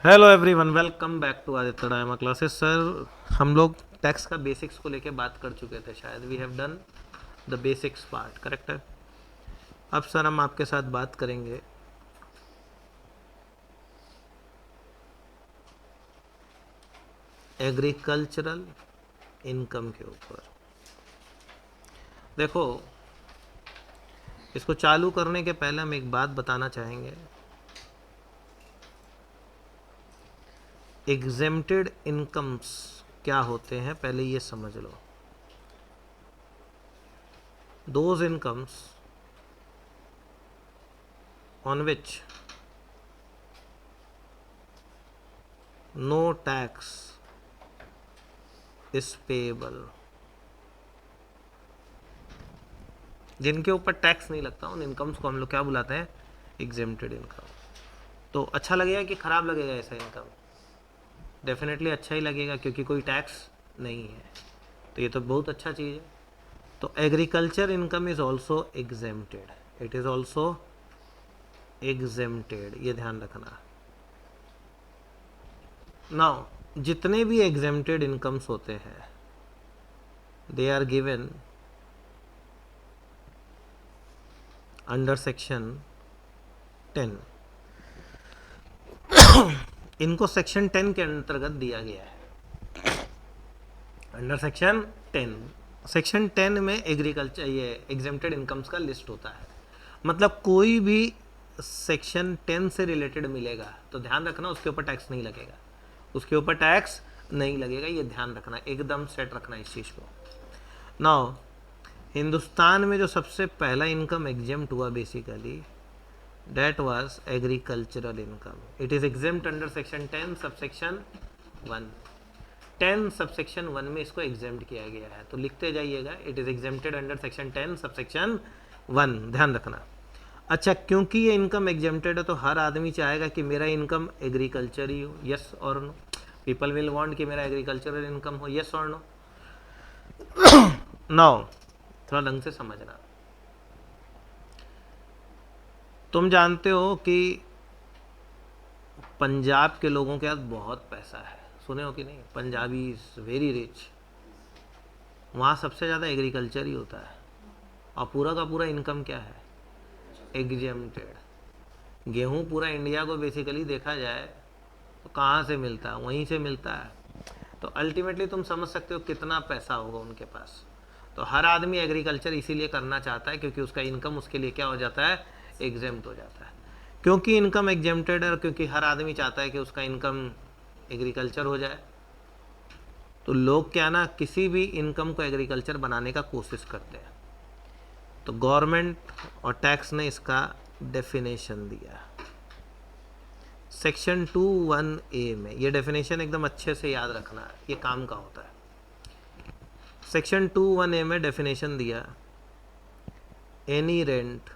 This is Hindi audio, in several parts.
Hello everyone, welcome back to Aditya Dayama classes. Sir, हम लोग टैक्स का बेसिक्स को लेके बात कर चुके थे, शायद we have done the basics part, correct है। अब सर हम आपके साथ बात करेंगे एग्रीकल्चरल इनकम के ऊपर। देखो, इसको चालू करने के पहले हम एक बात बताना चाहेंगे। एग्जेम्प्टेड इनकम्स क्या होते हैं, पहले ये समझ लो। Those incomes on which no tax is payable, जिनके ऊपर टैक्स नहीं लगता, उन इनकम्स को हम लोग क्या बुलाते हैं? Exempted income. तो अच्छा लगेगा कि खराब लगेगा ऐसा इनकम? डेफिनेटली अच्छा ही लगेगा, क्योंकि कोई टैक्स नहीं है, तो ये तो बहुत अच्छा चीज़ है। तो agriculture income is also exempted, it is also exempted, ये ध्यान रखना। नाउ, जितने भी एग्जेम्प्टेड इनकम्स होते हैं, they are given under section 10। इनको सेक्शन 10 के अंतर्गत दिया गया है, अंडर सेक्शन 10। सेक्शन 10 में एग्रीकल्चर, ये एग्जेम्प्टेड इनकम्स का लिस्ट होता है। मतलब कोई भी सेक्शन 10 से रिलेटेड मिलेगा तो ध्यान रखना उसके ऊपर टैक्स नहीं लगेगा, उसके ऊपर टैक्स नहीं लगेगा, ये ध्यान रखना, एकदम सेट रखना इस चीज़ को। नाउ, हिंदुस्तान में जो सबसे पहला इनकम एग्जेम्प्ट हुआ basically, that was agricultural income. It is exempt under section 10 subsection 1। 10 subsection 1 में इसको एग्जेम्प्ट किया गया है, तो लिखते जाइएगा, it is exempted under section 10 subsection 1, ध्यान रखना। अच्छा, क्योंकि ये इनकम एग्जेम्प्टेड है तो हर आदमी चाहेगा कि मेरा इनकम एग्रीकल्चर ही हो, यस और नो। पीपल विल वांट कि मेरा एग्रीकल्चरल इनकम हो, यस और नो। नाउ, थोड़ा ढंग से समझना। तुम जानते हो कि पंजाब के लोगों के पास बहुत पैसा है, सुने हो कि नहीं? Punjabi is very rich. वहाँ सबसे ज़्यादा एग्रीकल्चर ही होता है, और पूरा का पूरा इनकम क्या है? एग्जेम्प्टेड। गेहूँ पूरा इंडिया को बेसिकली देखा जाए तो कहाँ से मिलता है? वहीं से मिलता है। तो अल्टीमेटली तुम समझ सकते हो कितना पैसा होगा उनके पास। तो हर आदमी एग्रीकल्चर इसीलिए करना चाहता है क्योंकि उसका इनकम उसके लिए क्या हो जाता है? एग्जेम्प्ट हो जाता है। क्योंकि इनकम एग्जेम्प्टेड है और क्योंकि हर आदमी चाहता है कि उसका इनकम एग्रीकल्चर हो जाए, तो लोग क्या ना, किसी भी इनकम को एग्रीकल्चर बनाने का कोशिश करते हैं। तो गवर्नमेंट और टैक्स ने इसका डेफिनेशन दिया सेक्शन 21A में। ये डेफिनेशन एकदम अच्छे से याद रखना, ये काम का होता है। सेक्शन 21A में डेफिनेशन दिया, एनी रेंट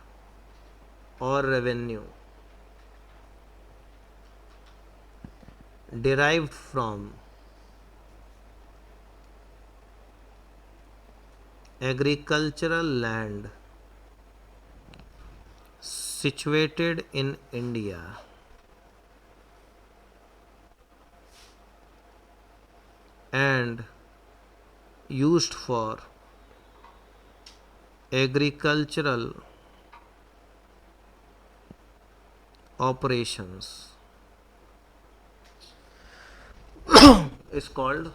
और revenue derived from agricultural land situated in India and used for agricultural operations is called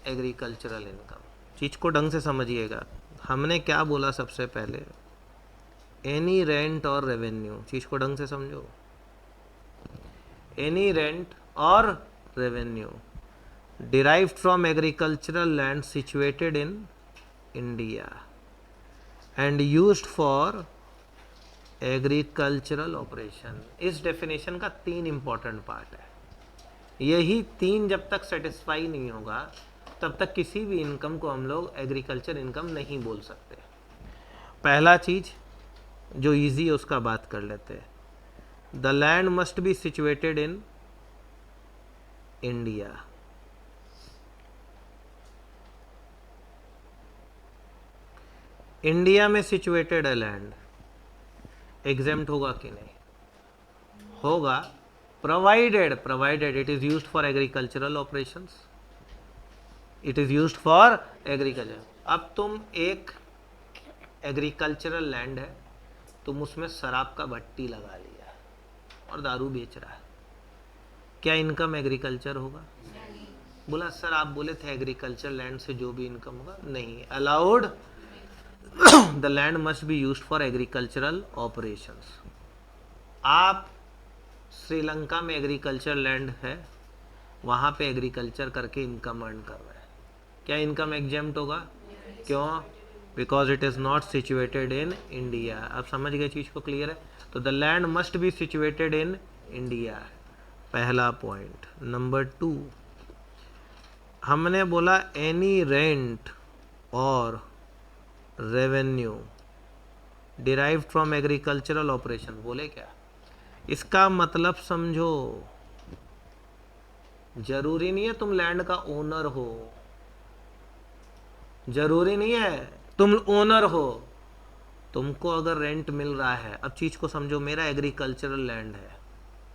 agricultural income। चीज को ढंग से समझिएगा। हमने क्या बोला सबसे पहले? एनी रेंट और रेवेन्यू। चीज को ढंग से समझो। एनी रेंट और revenue derived from agricultural land situated in India and used for agricultural operation. इस डेफिनेशन का 3 इंपॉर्टेंट पार्ट है। यही 3 जब तक सेटिस्फाई नहीं होगा तब तक किसी भी इनकम को हम लोग एग्रीकल्चर इनकम नहीं बोल सकते। पहला चीज जो इजी है उसका बात कर लेते हैं। The land must be situated in India. India में सिचुएटेड है लैंड, एग्जेम्प्ट होगा कि नहीं? होगा, provided it is used for agricultural operations, it is used for agriculture. अब तुम एक एग्रीकल्चरल लैंड है, तुम उसमें शराब का भट्टी लगा लिया और दारू बेच रहा है, क्या इनकम एग्रीकल्चर होगा? बोला सर आप बोले थे एग्रीकल्चर लैंड से जो भी इनकम होगा, नहीं allowed, the land must be used for agricultural operations. आप श्रीलंका में एग्रीकल्चर लैंड है, वहाँ पे एग्रीकल्चर करके इनकम अर्न कर रहे हैं, क्या इनकम एग्जेम्प्ट होगा? क्यों? Because it is not situated in India. आप समझ गए चीज़ को? क्लियर है? तो the land must be situated in India, पहला पॉइंट. नंबर 2, हमने बोला एनी रेंट और revenue derived from agricultural operation. बोले क्या? इसका मतलब समझो, जरूरी नहीं है तुम लैंड का ओनर हो, जरूरी नहीं है तुम ओनर हो, तुमको अगर रेंट मिल रहा है. अब चीज को समझो, मेरा एग्रीकल्चरल लैंड है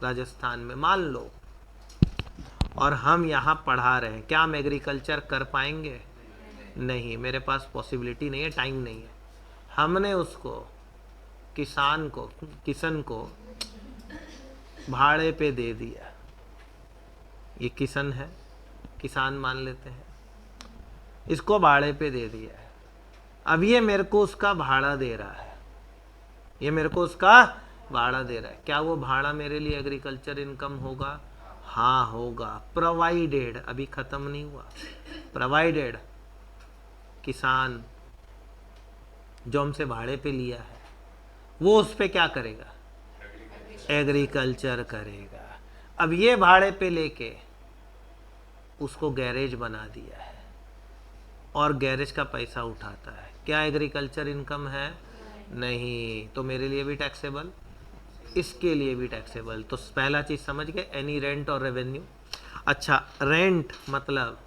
राजस्थान में मान लो, और हम यहाँ पढ़ा रहे हैं, क्या हम एग्रीकल्चर कर पाएंगे? नहीं, मेरे पास पॉसिबिलिटी नहीं है, टाइम नहीं है. हमने उसको किसान को भाड़े पे दे दिया. ये किसान है, किसान मान लेते हैं, इसको भाड़े पे दे दिया है. अब ये मेरे को उसका भाड़ा दे रहा है, ये मेरे को उसका भाड़ा दे रहा है. क्या वो भाड़ा मेरे लिए एग्रीकल्चर इनकम होगा? हाँ होगा, प्रोवाइडेड, अभी खत्म नहीं हुआ, प्रोवाइडेड किसान जो हमसे भाड़े पे लिया है वो उस पे क्या करेगा? एग्रीकल्चर करेगा. अब ये भाड़े पे लेके उसको गैरेज बना दिया है और गैरेज का पैसा उठाता है, क्या एग्रीकल्चर इनकम है? नहीं. तो मेरे लिए भी टैक्सेबल, इसके लिए भी टैक्सेबल. तो पहला चीज समझ गए, एनी रेंट और रेवेन्यू. अच्छा, रेंट मतलब,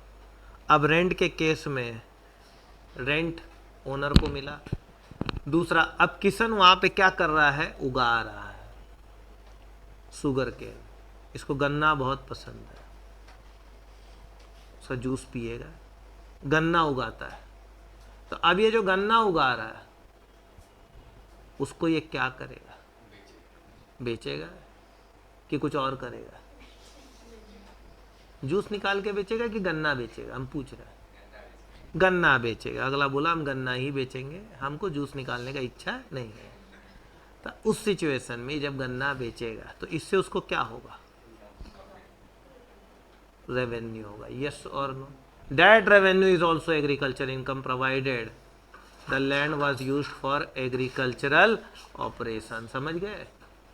अब रेंट के केस में रेंट ओनर को मिला. दूसरा, अब किसान वहां पे क्या कर रहा है? उगा रहा है शुगर केन, इसको गन्ना बहुत पसंद है, उसका जूस पिएगा, गन्ना उगाता है. तो अब ये जो गन्ना उगा रहा है उसको ये क्या करेगा? बेचेगा कि कुछ और करेगा? जूस निकाल के बेचेगा कि गन्ना बेचेगा? हम पूछ रहे हैं. गन्ना बेचेगा. अगला बोला हम गन्ना ही बेचेंगे, हमको जूस निकालने का इच्छा नहीं है. तो उस सिचुएशन में जब गन्ना बेचेगा तो इससे उसको क्या होगा? रेवेन्यू होगा. यस और no? That revenue is also agriculture income provided the land was used for agricultural operation. समझ गए?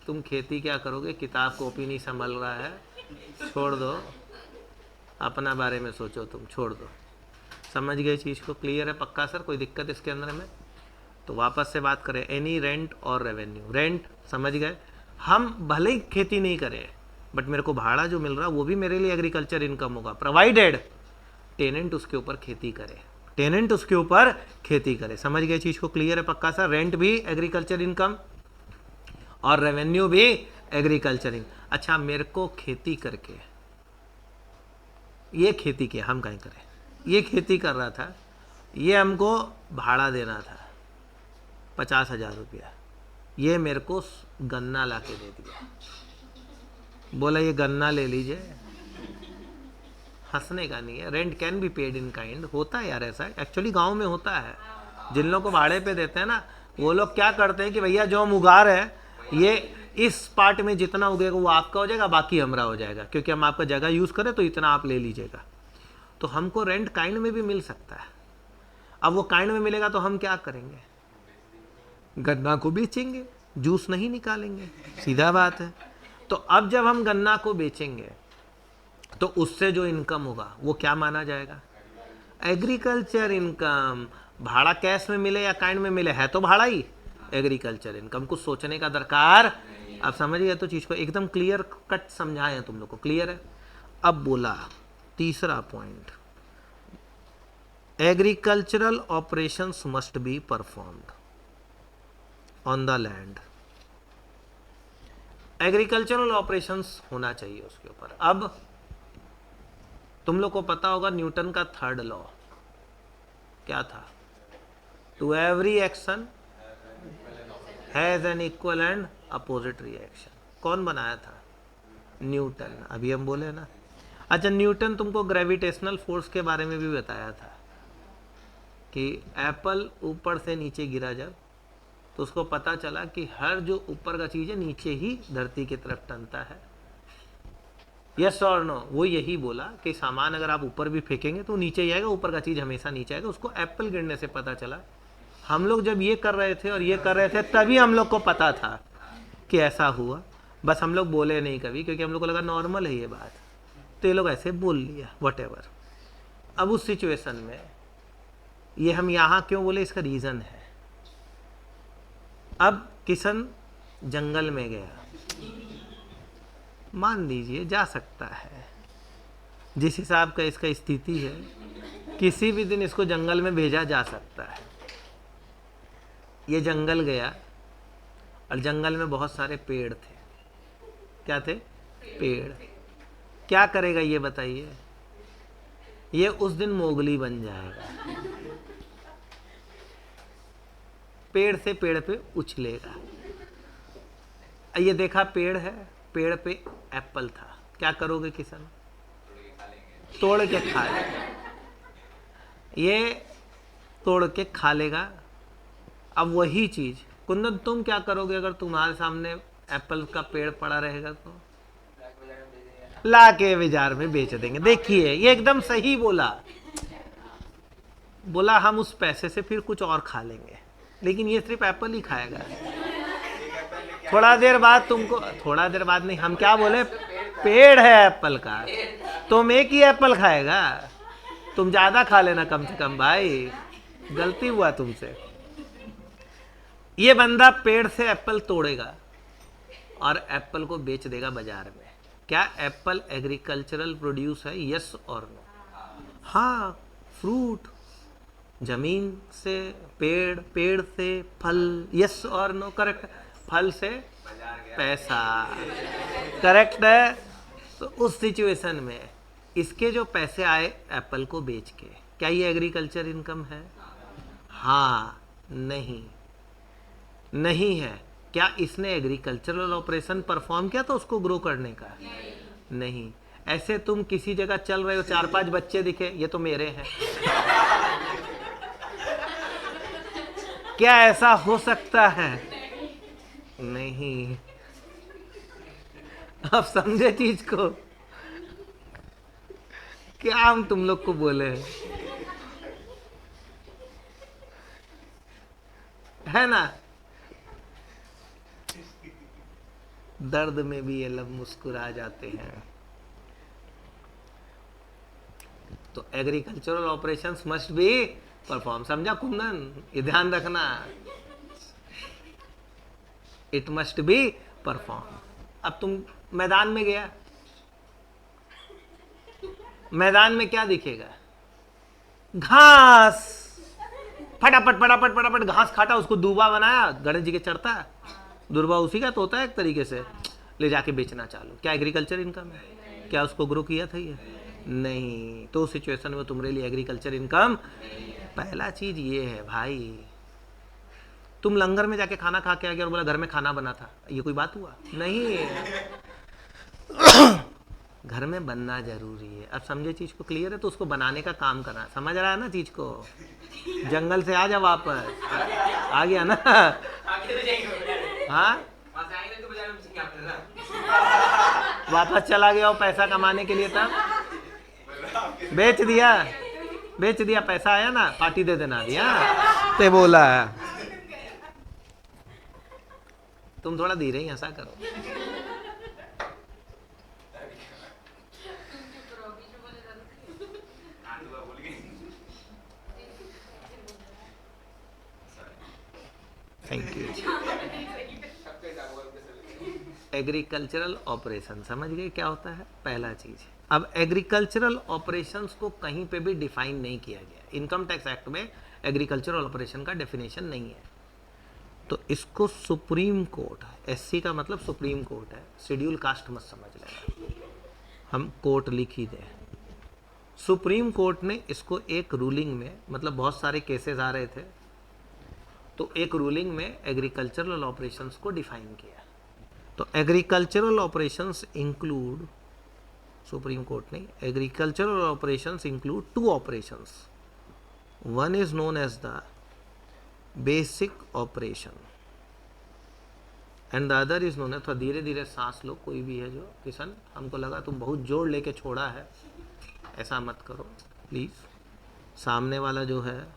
तुम खेती क्या करोगे? किताब कॉपी नहीं संभल रहा है, छोड़ दो, अपना बारे में सोचो, तुम छोड़ दो. समझ गए चीज़ को? क्लियर है? पक्का सर? कोई दिक्कत इसके अंदर में? तो वापस से बात करें, एनी रेंट और रेवेन्यू. रेंट समझ गए, हम भले ही खेती नहीं करें बट मेरे को भाड़ा जो मिल रहा है वो भी मेरे लिए एग्रीकल्चर इनकम होगा, प्रोवाइडेड टेनेंट उसके ऊपर खेती करे, टेनेंट उसके ऊपर खेती करे. समझ गए चीज़ को? क्लियर है? पक्का सर? रेंट भी एग्रीकल्चर इनकम और रेवेन्यू भी एग्रीकल्चर इनकम. अच्छा, मेरे को खेती करके, ये खेती किया, हम कहीं करें, ये खेती कर रहा था, ये हमको भाड़ा देना था 50,000 रुपया, ये मेरे को गन्ना ला के दे दिया, बोला ये गन्ना ले लीजिए. हंसने का नहीं है, rent can be paid in kind. होता है यार ऐसा, एक्चुअली गांव में होता है. जिन लोगों को भाड़े पे देते हैं ना, वो लोग क्या करते हैं कि भैया जो हम उगा रहे हैं, ये इस पार्ट में जितना उगेगा वो आपका हो जाएगा, बाकी हमारा हो जाएगा, क्योंकि हम आपका जगह यूज़ करें तो इतना आप ले लीजिएगा. तो हमको रेंट काइंड में भी मिल सकता है. अब वो काइंड में मिलेगा तो हम क्या करेंगे? गन्ना को बेचेंगे, जूस नहीं निकालेंगे, सीधा बात है. तो अब जब हम गन्ना को बेचेंगे तो उससे जो इनकम होगा वो क्या माना जाएगा? Agriculture income. भाड़ा कैश में मिले या काइंड में मिले, है तो भाड़ा ही एग्रीकल्चर इनकम. कुछ सोचने का दरकार. आप समझ गए? तो चीज को एकदम क्लियर कट समझाए हैं तुम लोग को. क्लियर है? अब बोला तीसरा point, agricultural operations must be performed on the land agricultural operations होना चाहिए उसके ऊपर। अब तुम लोग को पता होगा न्यूटन का थर्ड लॉ क्या था? To every action has an equal and opposite reaction. कौन बनाया था? न्यूटन। अभी हम बोले ना। अच्छा, न्यूटन तुमको ग्रेविटेशनल फोर्स के बारे में भी बताया था कि एप्पल ऊपर से नीचे गिरा जब, तो उसको पता चला कि हर जो ऊपर का चीज है नीचे ही धरती की तरफ टनता है। यस और नो? वो यही बोला कि सामान अगर आप ऊपर भी फेंकेंगे तो नीचे ही आएगा, ऊपर का चीज हमेशा नीचे आएगा। उसको एप्पल गिरने से पता चला। हम लोग जब ये कर रहे थे और ये कर रहे थे तभी हम लोग को पता था कि ऐसा हुआ, बस हम लोग बोले नहीं कभी, क्योंकि हम लोग को लगा नॉर्मल है ये बात, तो ये लोग ऐसे बोल लिया वटेवर। अब उस सिचुएशन में ये हम यहाँ क्यों बोले, इसका रीज़न है। अब किशन जंगल में गया, मान लीजिए जा सकता है, जिस हिसाब का इसका स्थिति है किसी भी दिन इसको जंगल में भेजा जा सकता है। ये जंगल गया और जंगल में बहुत सारे पेड़ थे। क्या थे? पेड़। क्या करेगा ये बताइए? ये उस दिन मोगली बन जाएगा, पेड़ से पेड़ पे उछलेगा। ये देखा पेड़ है, पेड़ पे एप्पल था, क्या करोगे किसान? तोड़ के खा लेगा। ये तोड़ के खा लेगा। अब वही चीज कुंदन तुम क्या करोगे अगर तुम्हारे सामने एप्पल का पेड़ पड़ा रहेगा? तो ला के बाजार में बेच देंगे। देखिए ये एकदम सही बोला। बोला हम उस पैसे से फिर कुछ और खा लेंगे, लेकिन ये सिर्फ एप्पल ही खाएगा। थोड़ा देर बाद तुमको, थोड़ा देर बाद नहीं, हम क्या बोले, पेड़ है एप्पल का, तुम एक ही एप्पल खाएगा, तुम ज्यादा खा लेना कम से कम भाई, गलती हुआ तुमसे। ये बंदा पेड़ से एप्पल तोड़ेगा और एप्पल को बेच देगा बाजार में। क्या एप्पल एग्रीकल्चरल प्रोड्यूस है? यस और नो? हाँ, फ्रूट, जमीन से पेड़, पेड़ से फल, यस और नो? करेक्ट। फल से पैसा, करेक्ट है। तो उस सिचुएशन में इसके जो पैसे आए एप्पल को बेच के, क्या ये एग्रीकल्चर इनकम है? हाँ, नहीं, नहीं है। क्या इसने एग्रीकल्चरल ऑपरेशन परफॉर्म किया था उसको ग्रो करने का? नहीं। ऐसे तुम किसी जगह चल रहे हो, 4-5 बच्चे दिखे, ये तो मेरे हैं, क्या ऐसा हो सकता है? नहीं। अब समझे चीज को? क्या हम तुम लोग को बोले, है ना? दर्द में भी ये लब मुस्कुरा जाते हैं। तो agricultural operations must be perform. समझा कुंदन? ये ध्यान रखना, इट मस्ट बी परफॉर्म। अब तुम मैदान में गया, मैदान में क्या दिखेगा? घास। फटाफट फटाफट फटाफट घास काटा, उसको दूबा बनाया, गणेश जी के चढ़ता है, दूबा उसी का तो होता है एक तरीके से, ले जाके बेचना चालू। क्या एग्रीकल्चर इनकम है? क्या उसको ग्रो किया था ये? नहीं। तो उस सिचुएशन में तुम्हारे लिए एग्रीकल्चर इनकम। पहला चीज ये है भाई, तुम लंगर में जाके खाना खा के आ गया और बोला घर में खाना बना था, ये कोई बात हुआ? नहीं। घर में बनना जरूरी है। अब समझे चीज को? क्लियर है? तो उसको बनाने का काम करना। समझ रहा है ना चीज को? जंगल से आ जा वापस, आ गया ना? हाँ, वापस चला गया वो पैसा कमाने के लिए, तब बेच दिया, बेच दिया, पैसा आया ना, पार्टी दे देना दिया ते बोला। तुम थोड़ा धीरे ही हंसा करो। Thank you. एग्रीकल्चरल ऑपरेशन समझ गए क्या होता है? पहला चीज। अब एग्रीकल्चरल ऑपरेशंस को कहीं पे भी डिफाइन नहीं किया गया। इनकम टैक्स एक्ट में एग्रीकल्चरल ऑपरेशन का डेफिनेशन नहीं है। तो इसको सुप्रीम कोर्ट, एससी का मतलब सुप्रीम कोर्ट है, शेड्यूल कास्ट मत समझ लेना, हम कोर्ट लिख ही दें। सुप्रीम कोर्ट ने इसको एक रूलिंग में, मतलब बहुत सारे केसेस आ रहे थे, तो एक रूलिंग में एग्रीकल्चरल ऑपरेशंस को डिफाइन किया। तो agricultural operations include, supreme court ने, agricultural operations include two operations, one is known as the basic operation and the other is known है, थोड़ा धीरे धीरे सांस लो, कोई भी है जो, किशन हमको लगा तुम बहुत जोर लेके छोड़ा है, ऐसा मत करो प्लीज, सामने वाला जो है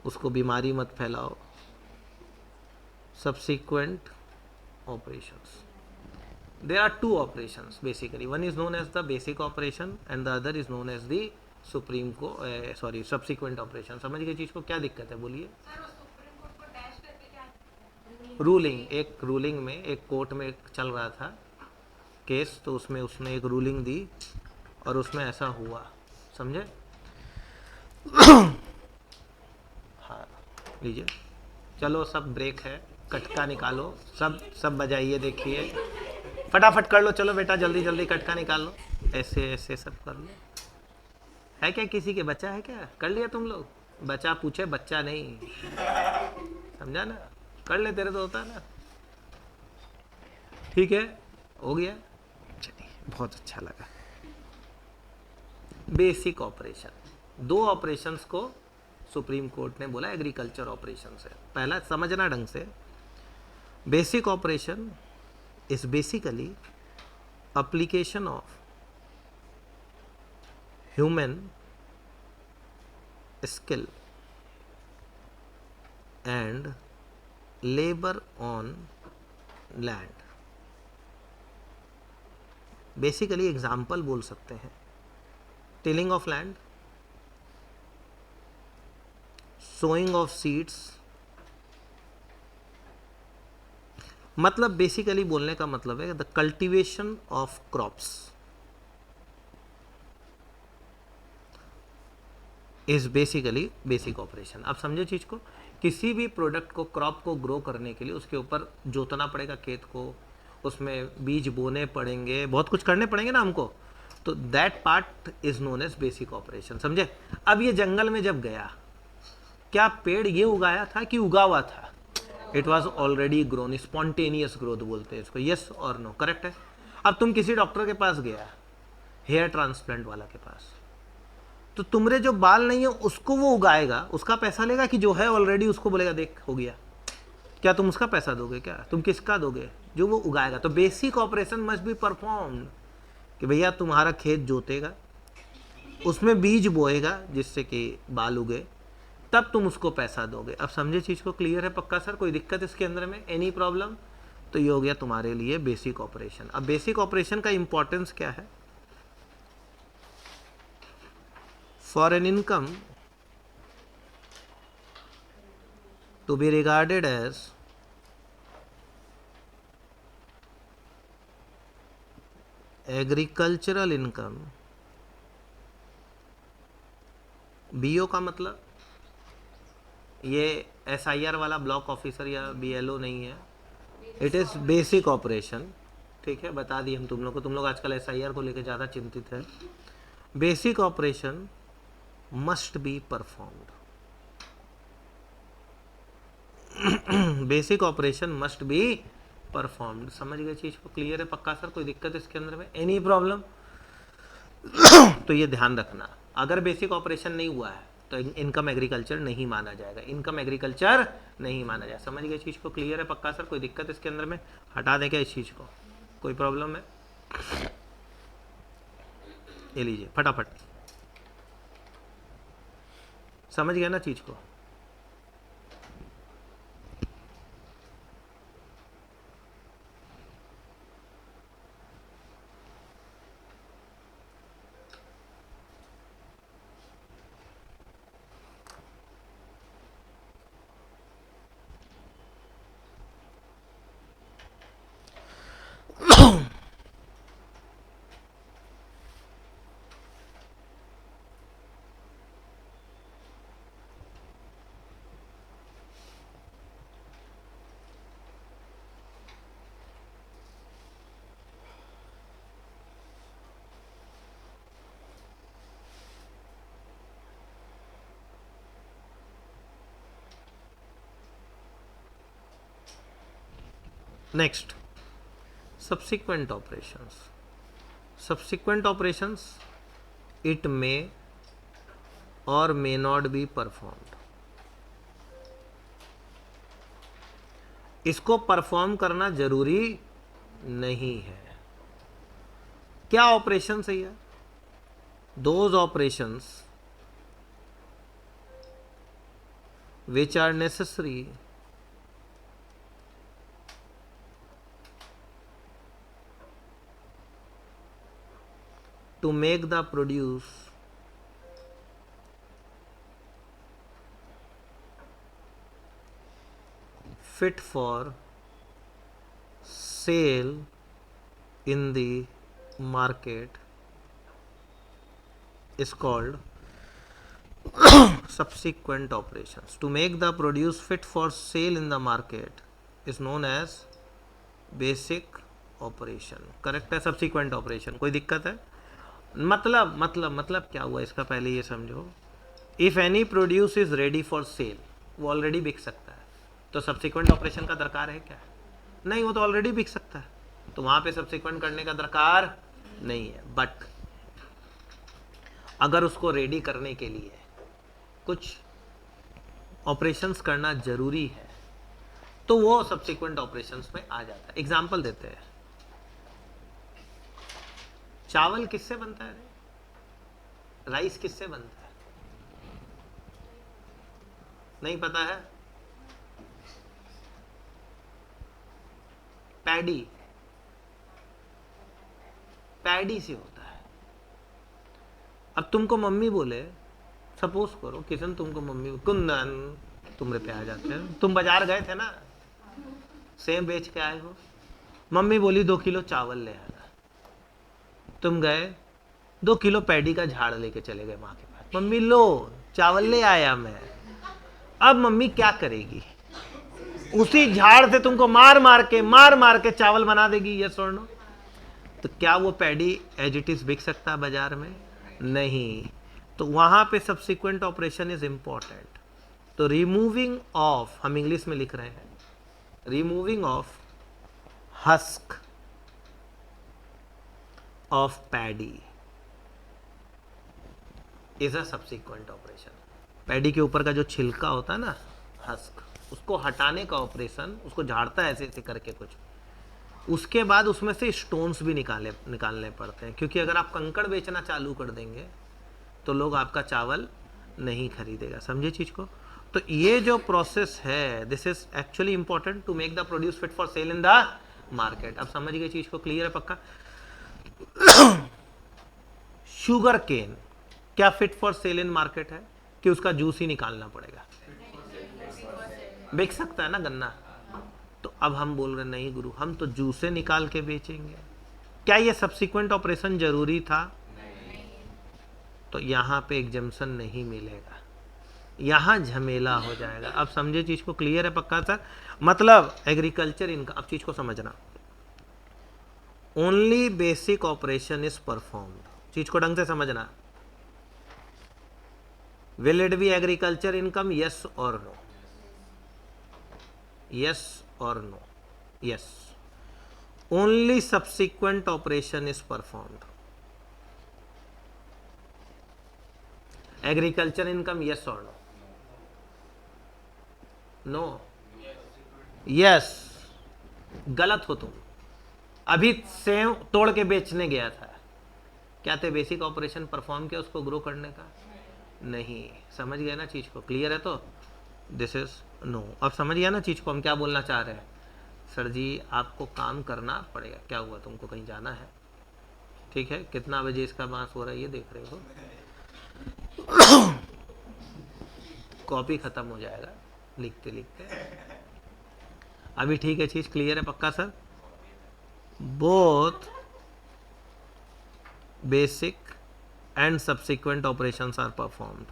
उसको बीमारी मत फैलाओ। Subsequent operations, there are two operations basically, one is known as the basic operation and the other is known as the supreme को सॉरी subsequent operation। समझ गए चीज को, क्या दिक्कत है बोलिए। रूलिंग, एक रूलिंग में, एक कोर्ट में चल रहा था केस, तो उसमें उसने एक रूलिंग दी और उसमें ऐसा हुआ, समझे। हाँ लीजिए, चलो सब ब्रेक है, कटका निकालो, सब बजाइए, देखिए फटाफट कर लो, चलो बेटा जल्दी जल्दी कटका निकाल लो, ऐसे ऐसे सब कर लो। है क्या किसी के बच्चा है क्या, कर लिया तुम लोग, बच्चा पूछे बच्चा नहीं, समझा ना, कर ले, तेरे तो होता ना। ठीक है, हो गया, चलिए बहुत अच्छा लगा। बेसिक ऑपरेशन, दो ऑपरेशंस को सुप्रीम कोर्ट ने बोला एग्रीकल्चर ऑपरेशन है। पहला समझना ढंग से, basic operation is basically application of human skill and labor on land। Basically example बोल सकते हैं, tilling of land, sowing of seeds, मतलब बेसिकली बोलने का मतलब है the cultivation of crops is basically basic operation. अब समझे चीज को, किसी भी प्रोडक्ट को, क्रॉप को ग्रो करने के लिए उसके ऊपर जोतना पड़ेगा खेत को, उसमें बीज बोने पड़ेंगे, बहुत कुछ करने पड़ेंगे ना हमको, तो that part is known as basic operation, समझे। अब ये जंगल में जब गया, क्या पेड़ ये उगाया था कि उगा हुआ था, it was already grown, spontaneous growth बोलते हैं इसको, यस और नो, करेक्ट है। अब तुम किसी डॉक्टर के पास गया, हेयर ट्रांसप्लांट वाला के पास, तो तुम्हारे जो बाल नहीं है उसको वो उगाएगा, उसका पैसा लेगा कि जो है ऑलरेडी उसको बोलेगा देख हो गया, क्या तुम उसका पैसा दोगे, क्या तुम किसका दोगे, जो वो उगाएगा। तो basic operation must be performed, कि भैया तुम्हारा खेत जोतेगा, उसमें बीज बोएगा जिससे कि बाल उगे, तब तुम उसको पैसा दोगे। अब समझे चीज को, क्लियर है पक्का सर, कोई दिक्कत इसके अंदर में, एनी प्रॉब्लम। तो ये हो गया तुम्हारे लिए बेसिक ऑपरेशन। अब बेसिक ऑपरेशन का इंपॉर्टेंस क्या है, for an income to be regarded as agricultural income, BO का मतलब ये एसआईआर वाला ब्लॉक ऑफिसर या बीएलओ नहीं है, इट इज़ बेसिक ऑपरेशन। ठीक है, बता दी हम तुम लोग को, तुम लोग आजकल एसआईआर को लेकर ज़्यादा चिंतित है। Basic operation must be performed, basic operation must be performed. समझ गए चीज को, क्लियर है पक्का सर, कोई दिक्कत इसके अंदर में, एनी प्रॉब्लम। तो ये ध्यान रखना, अगर बेसिक ऑपरेशन नहीं हुआ है तो इनकम एग्रीकल्चर नहीं माना जाएगा, इनकम एग्रीकल्चर नहीं माना जाएगा। समझ गए चीज को, क्लियर है पक्का सर, कोई दिक्कत इसके अंदर में, हटा दें क्या इस चीज को, कोई प्रॉब्लम है। ये लीजिए फटाफट, समझ गया ना चीज को। Next, subsequent operations. Subsequent operations, it may or may not be performed. इसको परफॉर्म करना जरूरी नहीं है। क्या ऑपरेशन है ये? Those operations which are necessary to make the produce fit for sale in the market is called subsequent operations. To make the produce fit for sale in the market is known as basic operation. Correct है, सब्सिक्वेंट ऑपरेशन। कोई दिक्कत है? मतलब क्या हुआ इसका, पहले ये समझो। If any produce is ready for sale, वो ऑलरेडी बिक सकता है, तो सब्सिक्वेंट ऑपरेशन का दरकार है क्या? नहीं, वो तो ऑलरेडी बिक सकता है, तो वहां पे सब्सिक्वेंट करने का दरकार नहीं है। बट अगर उसको रेडी करने के लिए कुछ ऑपरेशंस करना जरूरी है, तो वो सब्सिक्वेंट ऑपरेशंस में आ जाता है। एग्जांपल देते हैं, चावल किससे बनता है? राइस किससे बनता है? नहीं पता है? पैडी से होता है। अब तुमको मम्मी बोले, सपोज करो किशन तुमको मम्मी, कुंदन तुमरे पे आ जाते हैं, तुम बाजार गए थे ना, सेम बेच के आए हो, मम्मी बोली 2 किलो चावल ले आना, तुम गए 2 किलो पैडी का झाड़ लेके चले गए माँ के पास, मम्मी लो चावल ले आया मैं। अब मम्मी क्या करेगी? उसी झाड़ से तुमको मार मार के चावल बना देगी, यस और नो? तो क्या वो पैडी एज इट इज बिक सकता है बाजार में? नहीं। तो वहां पे सब्सिक्वेंट ऑपरेशन इज इंपॉर्टेंट। तो रिमूविंग ऑफ, हम इंग्लिश में लिख रहे हैं, removing of husk of paddy is a subsequent operation. Paddy के ऊपर का जो छिलका होता है ना, हस्क, उसको हटाने का ऑपरेशन, उसको झाड़ता है ऐसे ऐसे करके कुछ, उसके बाद उसमें से स्टोन्स भी निकालने पड़ते हैं, क्योंकि अगर आप कंकड़ बेचना चालू कर देंगे तो लोग आपका चावल नहीं खरीदेगा। समझे चीज को? तो ये जो प्रोसेस है, this is actually important to make the produce fit for sale in the market. अब समझ गए चीज को? क्लियर है पक्का? शुगर केन क्या fit for sale in market है कि उसका जूस ही निकालना पड़ेगा? बेच सकता है ना गन्ना। तो अब हम बोल रहे नहीं गुरु, हम तो जूसे निकाल के बेचेंगे। क्या ये सब्सिक्वेंट ऑपरेशन जरूरी था? तो यहां पे एग्जम्पशन नहीं मिलेगा, यहां झमेला हो जाएगा। अब समझे चीज को? क्लियर है पक्का सर? मतलब एग्रीकल्चर इनका, अब चीज को समझना, only basic operation is performed. चीज को ढंग से समझना। Will it be agriculture income? Yes और नो? यस और no? Yes. Only subsequent operation is performed. Agriculture income? Yes और नो? नो? यस। गलत हो तुम। अभी सेव तोड़ के बेचने गया था, क्या थे बेसिक ऑपरेशन परफॉर्म किया उसको ग्रो करने का? नहीं। समझ गया ना चीज को? क्लियर है? तो दिस इज नो। अब समझ गया ना चीज को हम क्या बोलना चाह रहे हैं? सर जी आपको काम करना पड़ेगा। क्या हुआ, तुमको कहीं जाना है? ठीक है, कितना बजे इसका बांस हो रहा है ये देख रहे हो? कॉपी खत्म हो जाएगा लिखते लिखते। अभी ठीक है चीज? क्लियर है पक्का sir? Both basic and subsequent operations are performed.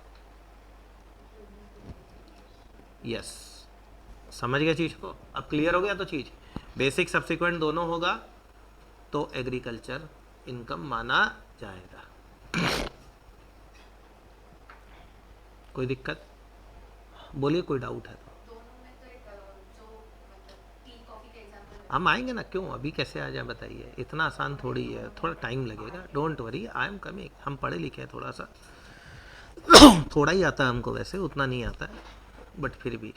Yes. समझ गया चीज को? अब क्लियर हो गया? तो चीज बेसिक सब्सिक्वेंट दोनों होगा तो एग्रीकल्चर इनकम माना जाएगा। कोई दिक्कत? बोलिए, कोई डाउट है तो। हम आएंगे ना, क्यों अभी कैसे आ जाए बताइए, इतना आसान थोड़ी है, थोड़ा टाइम लगेगा, don't worry, I am coming. हम पढ़े लिखे हैं थोड़ा सा, थोड़ा ही आता है हमको, वैसे उतना नहीं आता है, बट फिर भी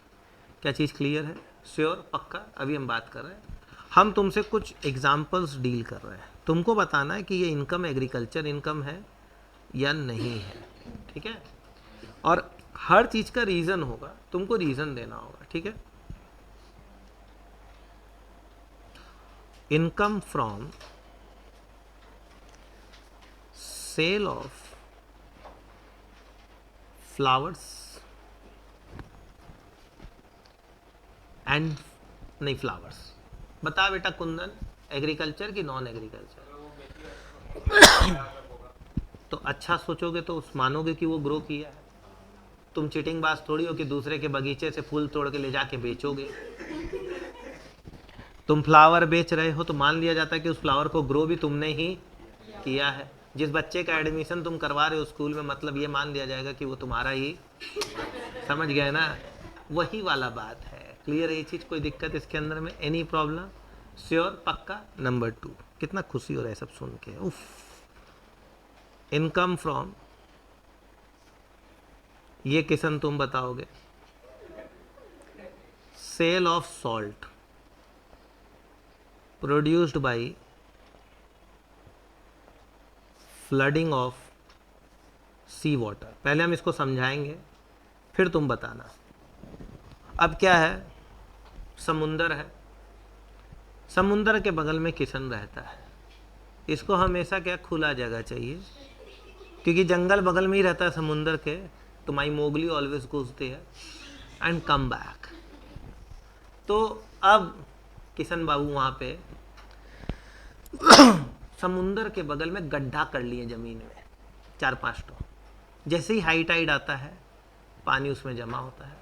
क्या चीज़ क्लियर है? श्योर, पक्का। अभी हम बात कर रहे हैं, हम तुमसे कुछ एग्जाम्पल्स डील कर रहे हैं, तुमको बताना है कि ये इनकम एग्रीकल्चर इनकम है या नहीं है, ठीक है? और हर चीज़ का रीज़न होगा, तुमको रीज़न देना होगा, ठीक है? Income from sale of flowers and, नहीं फ्लावर्स, बता बेटा कुंदन, एग्रीकल्चर की नॉन एग्रीकल्चर? तो अच्छा सोचोगे तो उस मानोगे कि वो ग्रो किया है। तुम चिटिंग बाज थोड़ी हो कि दूसरे के बगीचे से फूल तोड़ के ले जाके बेचोगे। तुम फ्लावर बेच रहे हो तो मान लिया जाता है कि उस फ्लावर को ग्रो भी तुमने ही किया है। जिस बच्चे का एडमिशन तुम करवा रहे हो स्कूल में, मतलब ये मान लिया जाएगा कि वो तुम्हारा ही, समझ गए ना? वही वाला बात है। क्लियर है ये चीज? कोई दिक्कत इसके अंदर में? Any problem? श्योर, पक्का? नंबर 2, कितना खुशी हो रहा है सब सुन के, उफ। इनकम फ्रॉम, ये किशन तुम बताओगे, sale of salt produced by flooding of sea water. पहले हम इसको समझाएंगे, फिर तुम बताना। अब क्या है, समुंदर है, समुंदर के बगल में किशन रहता है। इसको हमेशा क्या, खुला जगह चाहिए, क्योंकि जंगल बगल में ही रहता है समुंदर के। तो my Mowgli always goes there and come back. तो अब किशन बाबू वहाँ पे समुंदर के बगल में गड्ढा कर लिए जमीन में 4-5 टो। जैसे ही हाई टाइड आता है पानी उसमें जमा होता है,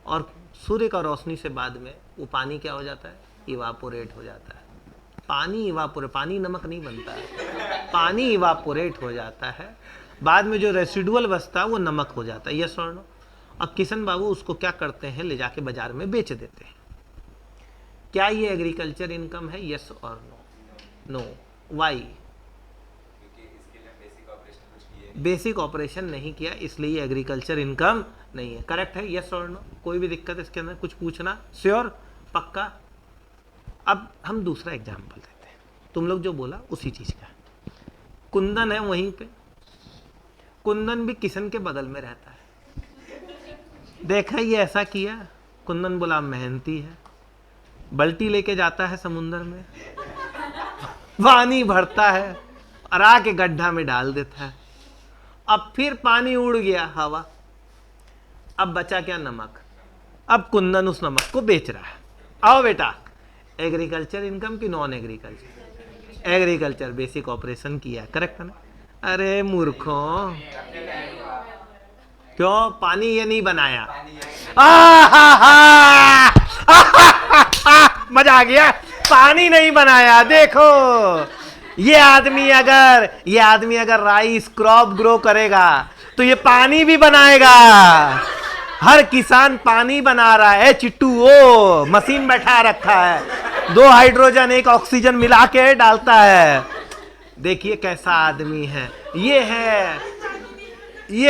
और सूर्य का रोशनी से बाद में वो पानी क्या हो जाता है, इवापोरेट हो जाता है। पानी इवापोरेट, पानी नमक नहीं बनता है, पानी इवापोरेट हो जाता है। बाद में जो रेसिडुअल बचता है वो नमक हो जाता है। यस और नो? अब किशन बाबू उसको क्या करते हैं, ले जाके बाजार में बेच देते हैं। क्या ये एग्रीकल्चर इनकम है? यस और no? No. Why? Basic operation नहीं किया, इसलिए ये एग्रीकल्चर इनकम नहीं है। करेक्ट है? यस और नो? कोई भी दिक्कत इसके अंदर? कुछ पूछना? श्योर, पक्का? अब हम दूसरा एग्जाम्पल देते हैं, तुम लोग जो बोला उसी चीज का। कुंदन है वहीं पे, कुंदन भी किशन के बगल में रहता है। देखा ये ऐसा किया, कुंदन बोला मेहनती है, बल्टी लेके जाता है समुंदर में, पानी भरता है और आके गड्ढा में डाल देता है। अब फिर पानी उड़ गया हवा, अब बचा क्या, नमक। अब कुंदन उस नमक को बेच रहा है। आओ बेटा, एग्रीकल्चर इनकम की non agriculture? Agriculture, basic operation किया, करेक्ट है ना? अरे मूर्खों, क्यों पानी ये नहीं बनाया? मजा आ गया, पानी नहीं बनाया। देखो ये आदमी अगर राइस क्रॉप ग्रो करेगा तो ये पानी भी बनाएगा। हर किसान पानी बना रहा है चिट्टू, वो मशीन बैठा रखा है, 2 हाइड्रोजन 1 ऑक्सीजन मिला के डालता है। देखिए कैसा आदमी है, ये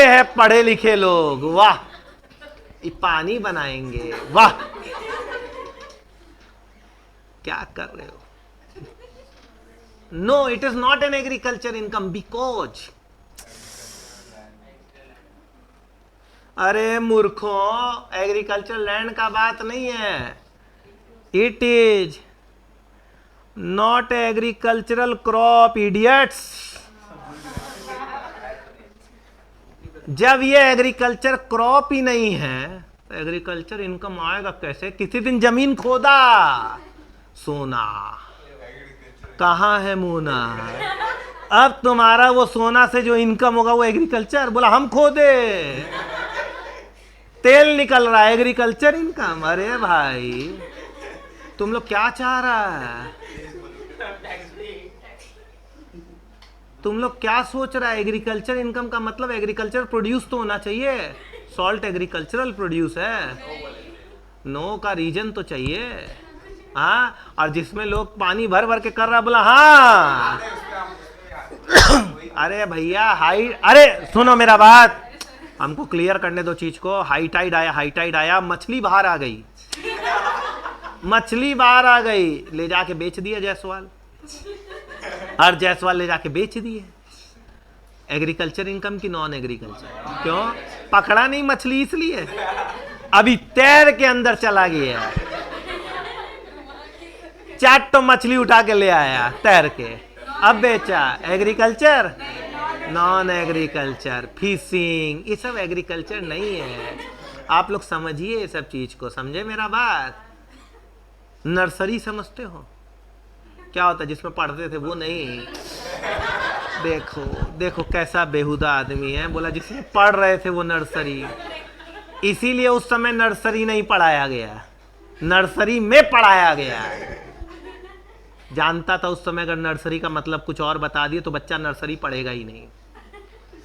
है पढ़े लिखे लोग, वाह। ये पानी बनाएंगे, वाह। क्या कर रहे हो? No, it is not an agriculture income because, अरे मूर्खों, एग्रीकल्चर लैंड का बात नहीं है। It is not agricultural crop, idiots. जब ये एग्रीकल्चर क्रॉप ही नहीं है तो एग्रीकल्चर इनकम आएगा कैसे? किसी दिन जमीन खोदा, सोना, कहाँ है मुना? अब तुम्हारा वो सोना से जो इनकम होगा वो एग्रीकल्चर, बोला हम खोदे, तेल निकल रहा है, एग्रीकल्चर इनकम। अरे भाई तुम लोग क्या चाह रहा है? तुम लोग क्या सोच रहा है? एग्रीकल्चर इनकम का मतलब एग्रीकल्चर प्रोड्यूस तो होना चाहिए। सॉल्ट एग्रीकल्चरल प्रोड्यूस है, नो का रीजन तो चाहिए। हाँ, और जिसमें लोग पानी भर भर के कर रहा, बोला हाँ। अरे भैया हाई, अरे सुनो मेरा बात, हमको क्लियर करने दो चीज को। हाई टाइड आया, हाई टाइड आया, मछली बाहर आ गई, मछली बाहर आ गई, ले जाके बेच दिया जायसवाल, हर जायसवाल ले जाके बेच दिए। एग्रीकल्चर इनकम की नॉन एग्रीकल्चर? क्यों? पकड़ा नहीं मछली इसलिए, अभी तैर के अंदर चला गया, चाट तो मछली उठा के ले आया तैर के, अब बेचा। एग्रीकल्चर? Non agriculture. फिशिंग, ये सब एग्रीकल्चर नहीं है। आप लोग समझिए ये सब चीज को, समझे मेरा बात? नर्सरी समझते हो क्या होता है? जिसमें पढ़ते थे वो नहीं। देखो देखो कैसा बेहुदा आदमी है, बोला जिसमें पढ़ रहे थे वो नर्सरी। इसीलिए उस समय नर्सरी नहीं पढ़ाया गया, नर्सरी में पढ़ाया गया। जानता था उस समय अगर नर्सरी का मतलब कुछ और बता दिए तो बच्चा नर्सरी पढ़ेगा ही नहीं,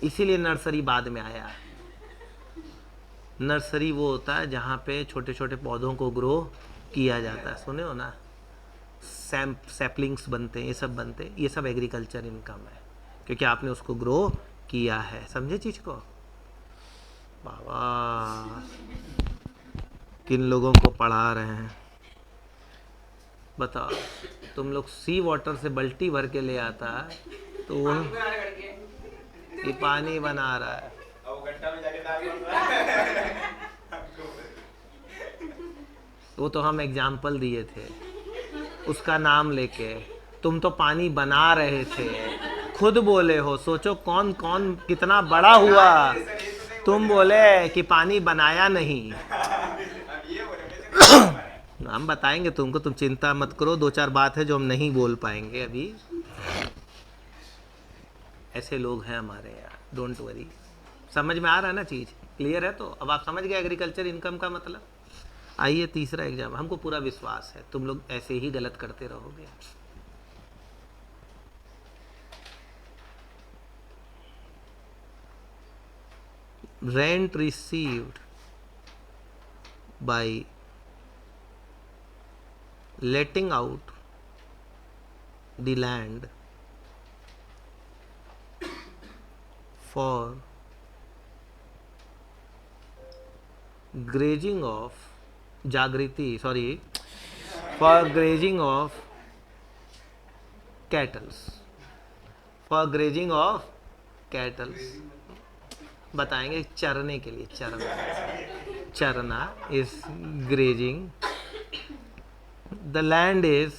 इसीलिए नर्सरी बाद में आया। नर्सरी वो होता है जहाँ पे छोटे छोटे पौधों को ग्रो किया जाता है, सुने हो ना, सैपलिंग्स बनते हैं, ये सब बनते हैं, ये सब एग्रीकल्चर इनकम है, क्योंकि आपने उसको ग्रो किया है। समझे चीज को? बाबा किन लोगों को पढ़ा रहे हैं बताओ? तुम लोग सी वाटर से बाल्टी भर के ले आता तो वो ये पानी बना रहा है। वो तो हम एग्जाम्पल दिए थे उसका नाम लेके, तुम तो पानी बना रहे थे, खुद बोले हो। सोचो कौन कौन कितना बड़ा हुआ, तुम बोले कि पानी बनाया नहीं। हम बताएंगे तुमको, तुम चिंता मत करो, दो चार बात है जो हम नहीं बोल पाएंगे अभी। ऐसे लोग हैं हमारे यहाँ, डोंट वरी। समझ में आ रहा है ना चीज? क्लियर है? तो अब आप समझ गए एग्रीकल्चर इनकम का मतलब। आइए तीसरा एग्जाम, हमको पूरा विश्वास है तुम लोग ऐसे ही गलत करते रहोगे। Rent received by letting out the land for grazing of for grazing of cattle, बताएंगे चरने के लिए, चरना is grazing. The land is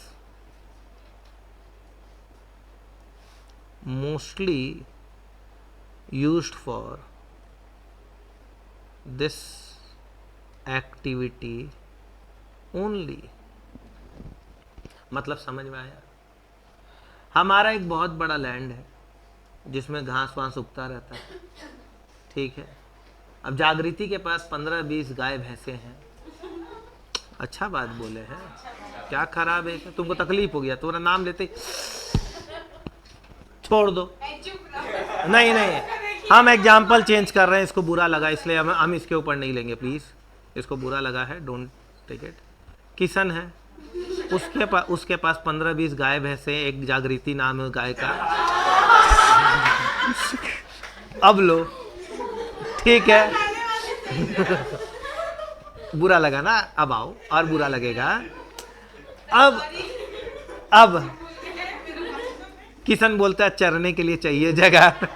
mostly used for this activity only. मतलब समझ में आया? हमारा एक बहुत बड़ा लैंड है जिसमें घास वास उगता रहता है, ठीक है। अब जागृति के पास 15-20 गाय भैंसे हैं, अच्छा बात बोले हैं, क्या खराब है? तुमको तकलीफ हो गया, तुम्हारा नाम लेते छोड़ दो। नहीं नहीं, हम एग्जाम्पल चेंज कर रहे हैं, इसको बुरा लगा इसलिए हम इसके ऊपर नहीं लेंगे प्लीज। इसको बुरा लगा है, डोंट टेक इट। किशन है, उसके पास 15-20 गाय भैंसे, एक जागृति नाम है गाय का। अब लो, ठीक है। बुरा लगा ना? अब आओ और बुरा लगेगा। अब किशन बोलता है चरने के लिए चाहिए जगह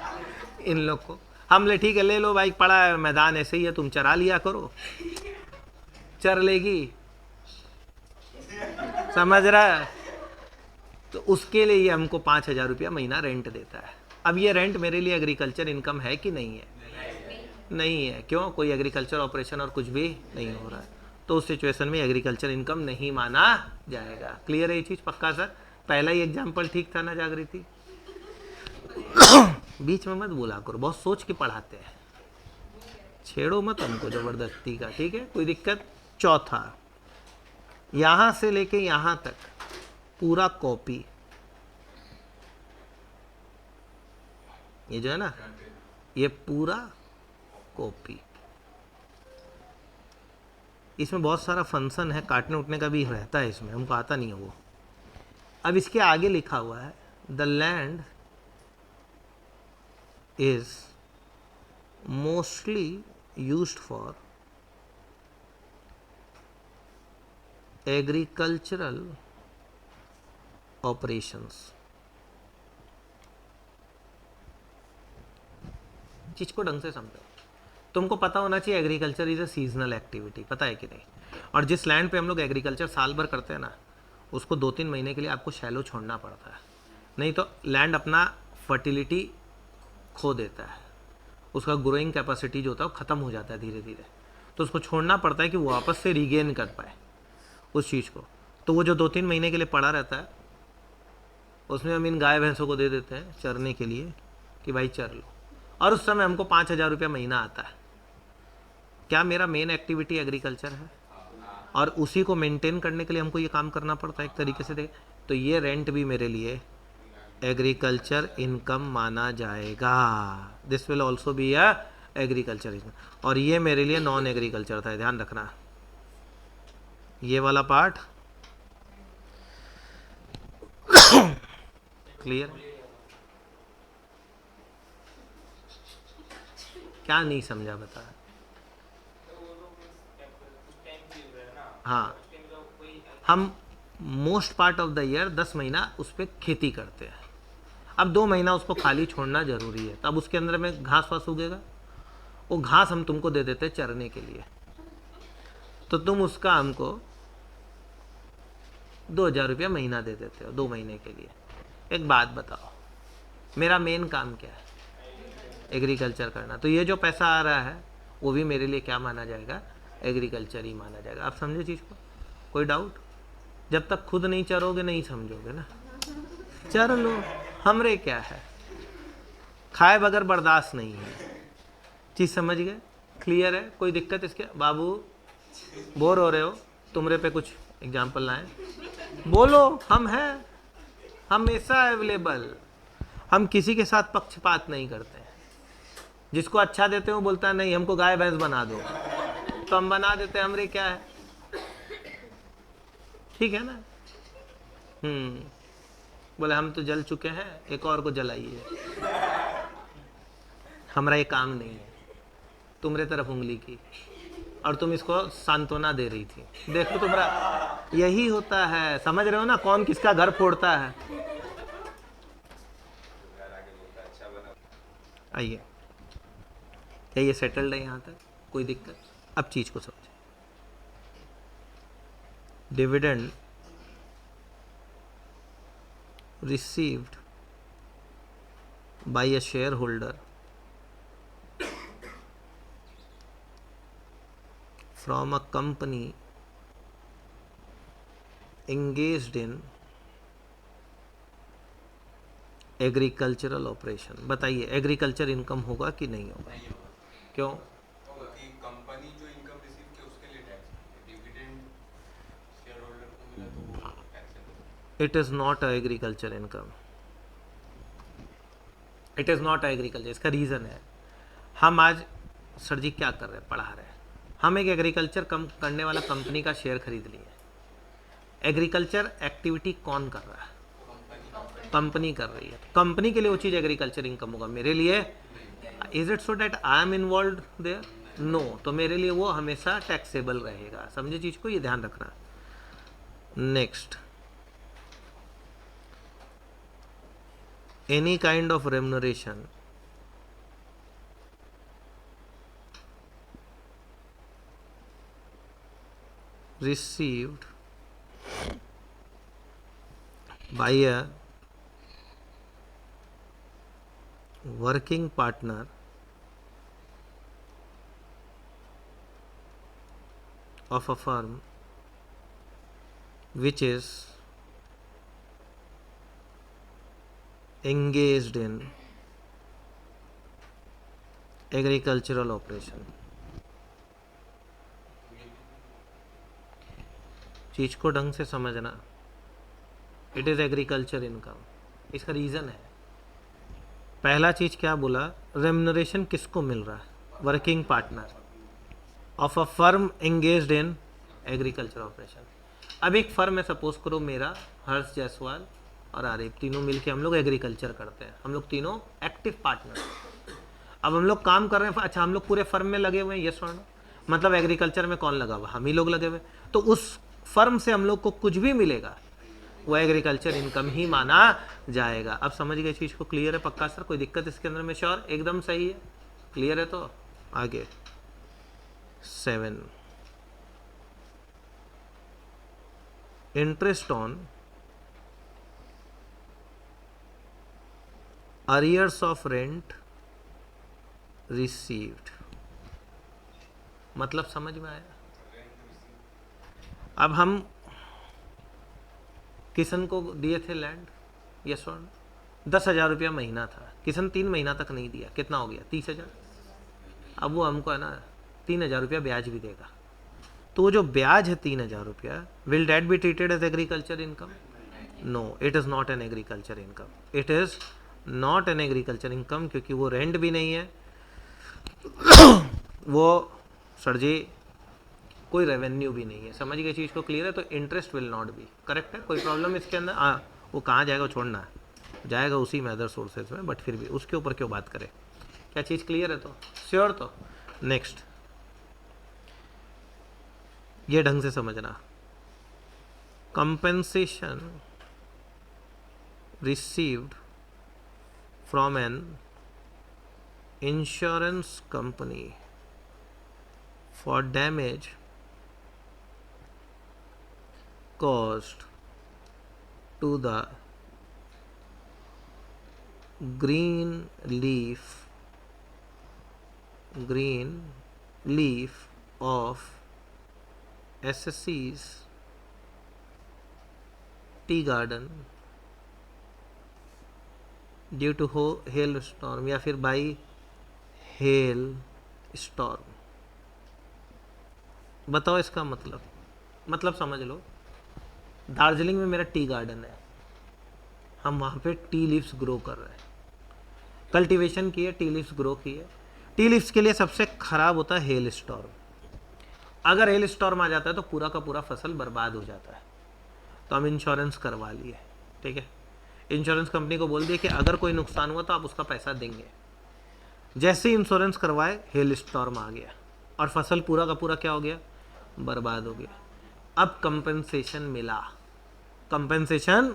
इन लोग को। हम ले ठीक है, ले लो भाई, पड़ा है मैदान ऐसे ही है, तुम चरा लिया करो, चर लेगी, समझ रहा है? तो उसके लिए ये हमको 5,000 रुपया महीना रेंट देता है। अब ये रेंट मेरे लिए एग्रीकल्चर इनकम है कि नहीं है? नहीं है। क्यों? कोई एग्रीकल्चर ऑपरेशन और कुछ भी नहीं हो रहा है, तो उस सिचुएशन में एग्रीकल्चर इनकम नहीं माना जाएगा। क्लियर है ये चीज? पक्का सर? पहला ही एग्जाम्पल ठीक था ना जागृति? बीच में मत बोला करो, बहुत सोच के पढ़ाते हैं, छेड़ो मत हमको जबरदस्ती का, ठीक है? कोई दिक्कत? चौथा, यहां से लेके यहां तक पूरा कॉपी, ये जो है ना, ये पूरा कॉपी। इसमें बहुत सारा फंक्शन है, काटने उठने का भी रहता है इसमें, हमको आता नहीं है वो। अब इसके आगे लिखा हुआ है the land is mostly used for agricultural operations. चीज को ढंग से समझो। तुमको पता होना चाहिए agriculture is a seasonal activity, पता है कि नहीं? और जिस लैंड पे हम लोग एग्रीकल्चर साल भर करते हैं ना, उसको 2-3 महीने के लिए आपको शैलो छोड़ना पड़ता है, नहीं तो लैंड अपना फर्टिलिटी खो देता है, उसका ग्रोइंग कैपेसिटी जो होता है वो ख़त्म हो जाता है धीरे धीरे। तो उसको छोड़ना पड़ता है कि वो वापस से रीगेन कर पाए उस चीज़ को। तो वो जो 2-3 महीने के लिए पड़ा रहता है, उसमें हम इन गाय भैंसों को दे देते हैं चरने के लिए कि भाई चर लो, और उस समय हमको 5,000 रुपया महीना आता है। क्या मेरा मेन एक्टिविटी एग्रीकल्चर है? और उसी को मेंटेन करने के लिए हमको ये काम करना पड़ता है एक तरीके से देखें तो ये रेंट भी मेरे लिए एग्रीकल्चर इनकम माना जाएगा। This will also be a agriculture income. और ये मेरे लिए नॉन एग्रीकल्चर था, ध्यान रखना ये वाला पार्ट। क्लियर? क्या नहीं समझा बता? हाँ, हम most part of the year 10 महीना उस पर खेती करते हैं। अब 2 महीना उसको खाली छोड़ना जरूरी है, तब उसके अंदर में घास वास उगेगा, वो घास हम तुमको दे देते हैं चरने के लिए, तो तुम उसका हमको 2,000 रुपया महीना दे देते हो 2 महीने के लिए। एक बात बताओ, मेरा मेन काम क्या है? एग्रीकल्चर करना। तो ये जो पैसा आ रहा है वो भी मेरे लिए क्या माना जाएगा? एग्रीकल्चर ही माना जाएगा। आप समझे चीज़ को? कोई डाउट? जब तक खुद नहीं चरोगे नहीं समझोगे ना। चर लो, हमरे क्या है, खाए बगैर बर्दाश्त नहीं है। चीज़ समझ गए? क्लियर है? कोई दिक्कत इसके? बाबू बोर हो रहे हो, तुमरे पे कुछ एग्जाम्पल लाएं? बोलो, हम हैं हमेशा अवेलेबल। हम किसी के साथ पक्षपात नहीं करते हैं। जिसको अच्छा देते हो बोलता है नहीं हमको गाय भैंस बना दो, तो हम बना देते हैं, हमरे क्या है। ठीक है ना? बोले हम तो जल चुके हैं, एक और को जलाइए। हमारा ये काम नहीं है। तुम्हारे तरफ उंगली की और तुम इसको सांत्वना दे रही थी। देखो तुम्हारा यही होता है, समझ रहे हो ना कौन किसका घर फोड़ता है। आइए, क्या ये सेटल्ड है यहाँ तक? कोई दिक्कत? अब चीज को समझे। Dividend received by a shareholder from a company engaged in agricultural operation. बताइए एग्रीकल्चर इनकम होगा कि नहीं होगा? क्यों? कंपनी जो इनकम रिसीव की उसके लिए टैक्स, डिविडेंड शेयरहोल्डर को मिला तो वो taxable. It is not a agriculture income, it is not agriculture. इसका रीजन है, हम आज सर जी क्या कर रहे हैं, पढ़ा रहे हैं, हम एक एग्रीकल्चर कम करने वाला कंपनी का शेयर खरीद लिए। एग्रीकल्चर एक्टिविटी कौन कर रहा है? कंपनी कर रही है। कंपनी के लिए वो चीज एग्रीकल्चर इनकम होगा, मेरे लिए is it so that I am involve there? No. तो मेरे लिए वो हमेशा टैक्सेबल रहेगा। समझे चीज को? ये ध्यान रखना। Next, any kind of remuneration received by a working partner of a firm which is engaged in agricultural operation। चीज को ढंग से समझना। It is agriculture income. इसका रीजन है, पहला चीज क्या बोला? रेम्युनरेशन किसको मिल रहा है? Working partner of a firm engaged in agriculture operation. अब एक फर्म है, सपोज करो मेरा, हर्ष जायसवाल और आरिफ, तीनों मिलके हम लोग एग्रीकल्चर करते हैं, हम लोग तीनों एक्टिव पार्टनर। अब हम लोग काम कर रहे हैं, अच्छा हम लोग पूरे फर्म में लगे हुए हैं, यस और नो? मतलब एग्रीकल्चर में कौन लगा हुआ? हम ही लोग लगे हुए। तो उस फर्म से हम लोग को कुछ भी मिलेगा वो एग्रीकल्चर इनकम ही माना जाएगा। अब समझ गए चीज़ को? क्लियर है पक्का सर? कोई दिक्कत इसके अंदर में? श्योर? एकदम सही है, क्लियर है? तो आगे 7, interest on arrears of rent received। मतलब समझ में आया? अब हम किशन को दिए थे लैंड, यस और नो? 10,000 रुपया महीना था, किशन 3 महीना तक नहीं दिया, कितना हो गया? 30,000। अब वो हमको है ना 3,000 रुपया ब्याज भी देगा, तो वो जो ब्याज है 3,000 रुपया, will that be treated as agriculture income? No, it is not an agriculture income, it is not an agriculture income, क्योंकि वो रेंट भी नहीं है, वो सर जी कोई रेवेन्यू भी नहीं है। समझ गए चीज़ को? क्लियर है? तो interest will not be. Correct है? कोई प्रॉब्लम इसके अंदर? हाँ, वो कहाँ जाएगा? छोड़ना है, जाएगा उसी में, अदर सोर्सेज में, बट फिर भी उसके ऊपर क्यों बात करें? क्या चीज़ क्लियर है? तो श्योर? तो नेक्स्ट ये ढंग से समझना, compensation received from an insurance company for damage caused to the green leaf of SSC's tea garden due to hailstorm, या फिर बाई हेल स्टॉर्म। बताओ इसका मतलब समझ लो, दार्जिलिंग में मेरा टी गार्डन है, हम वहाँ पे टी लीव्स ग्रो कर रहे हैं, कल्टीवेशन की है, टी लीव्स ग्रो की है। टी लीव्स के लिए सबसे खराब होता है हेल स्टॉर्म। अगर हेल स्टॉर्म आ जाता है तो पूरा का पूरा फसल बर्बाद हो जाता है। तो हम इंश्योरेंस करवा लिए, ठीक है, इंश्योरेंस कंपनी को बोल दिया कि अगर कोई नुकसान हुआ तो आप उसका पैसा देंगे। जैसे ही इंश्योरेंस करवाए, हेल स्टॉर्म आ गया और फसल पूरा का पूरा क्या हो गया? बर्बाद हो गया। अब कंपेंसेशन मिला, कंपेंसेशन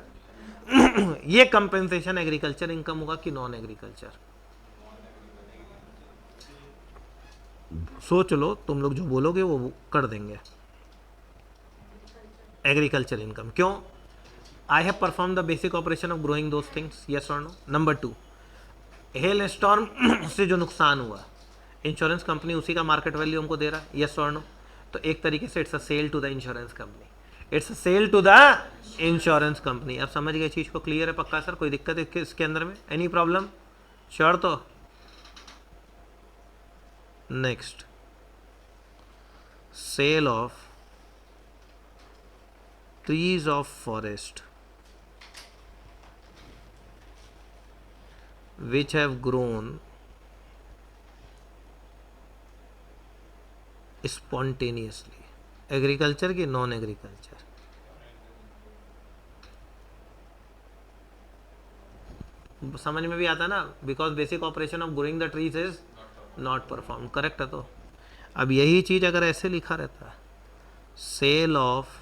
ये कंपेंसेशन एग्रीकल्चर इनकम होगा कि नॉन एग्रीकल्चर? सोच लो, तुम लोग जो बोलोगे वो कर देंगे। Agriculture income. क्यों? I have performed the basic operation of growing those things, yes or no? Number 2, hello storm से जो नुकसान हुआ, इंश्योरेंस कंपनी उसी का मार्केट वैल्यू हमको दे रहा है, यस और नो? तो एक तरीके से it's a sale to the insurance company, it's a sale to the insurance company. अब समझ गए चीज़ को? क्लियर है पक्का सर? कोई दिक्कत है इसके अंदर में? Any problem? श्योर? तो next, sale of trees of forest which have grown spontaneously, agriculture की नॉन एग्रीकल्चर? समझ में भी आता ना, because basic operation of growing the trees is not perform. Correct है? तो अब यही चीज अगर ऐसे लिखा रहता है, sale of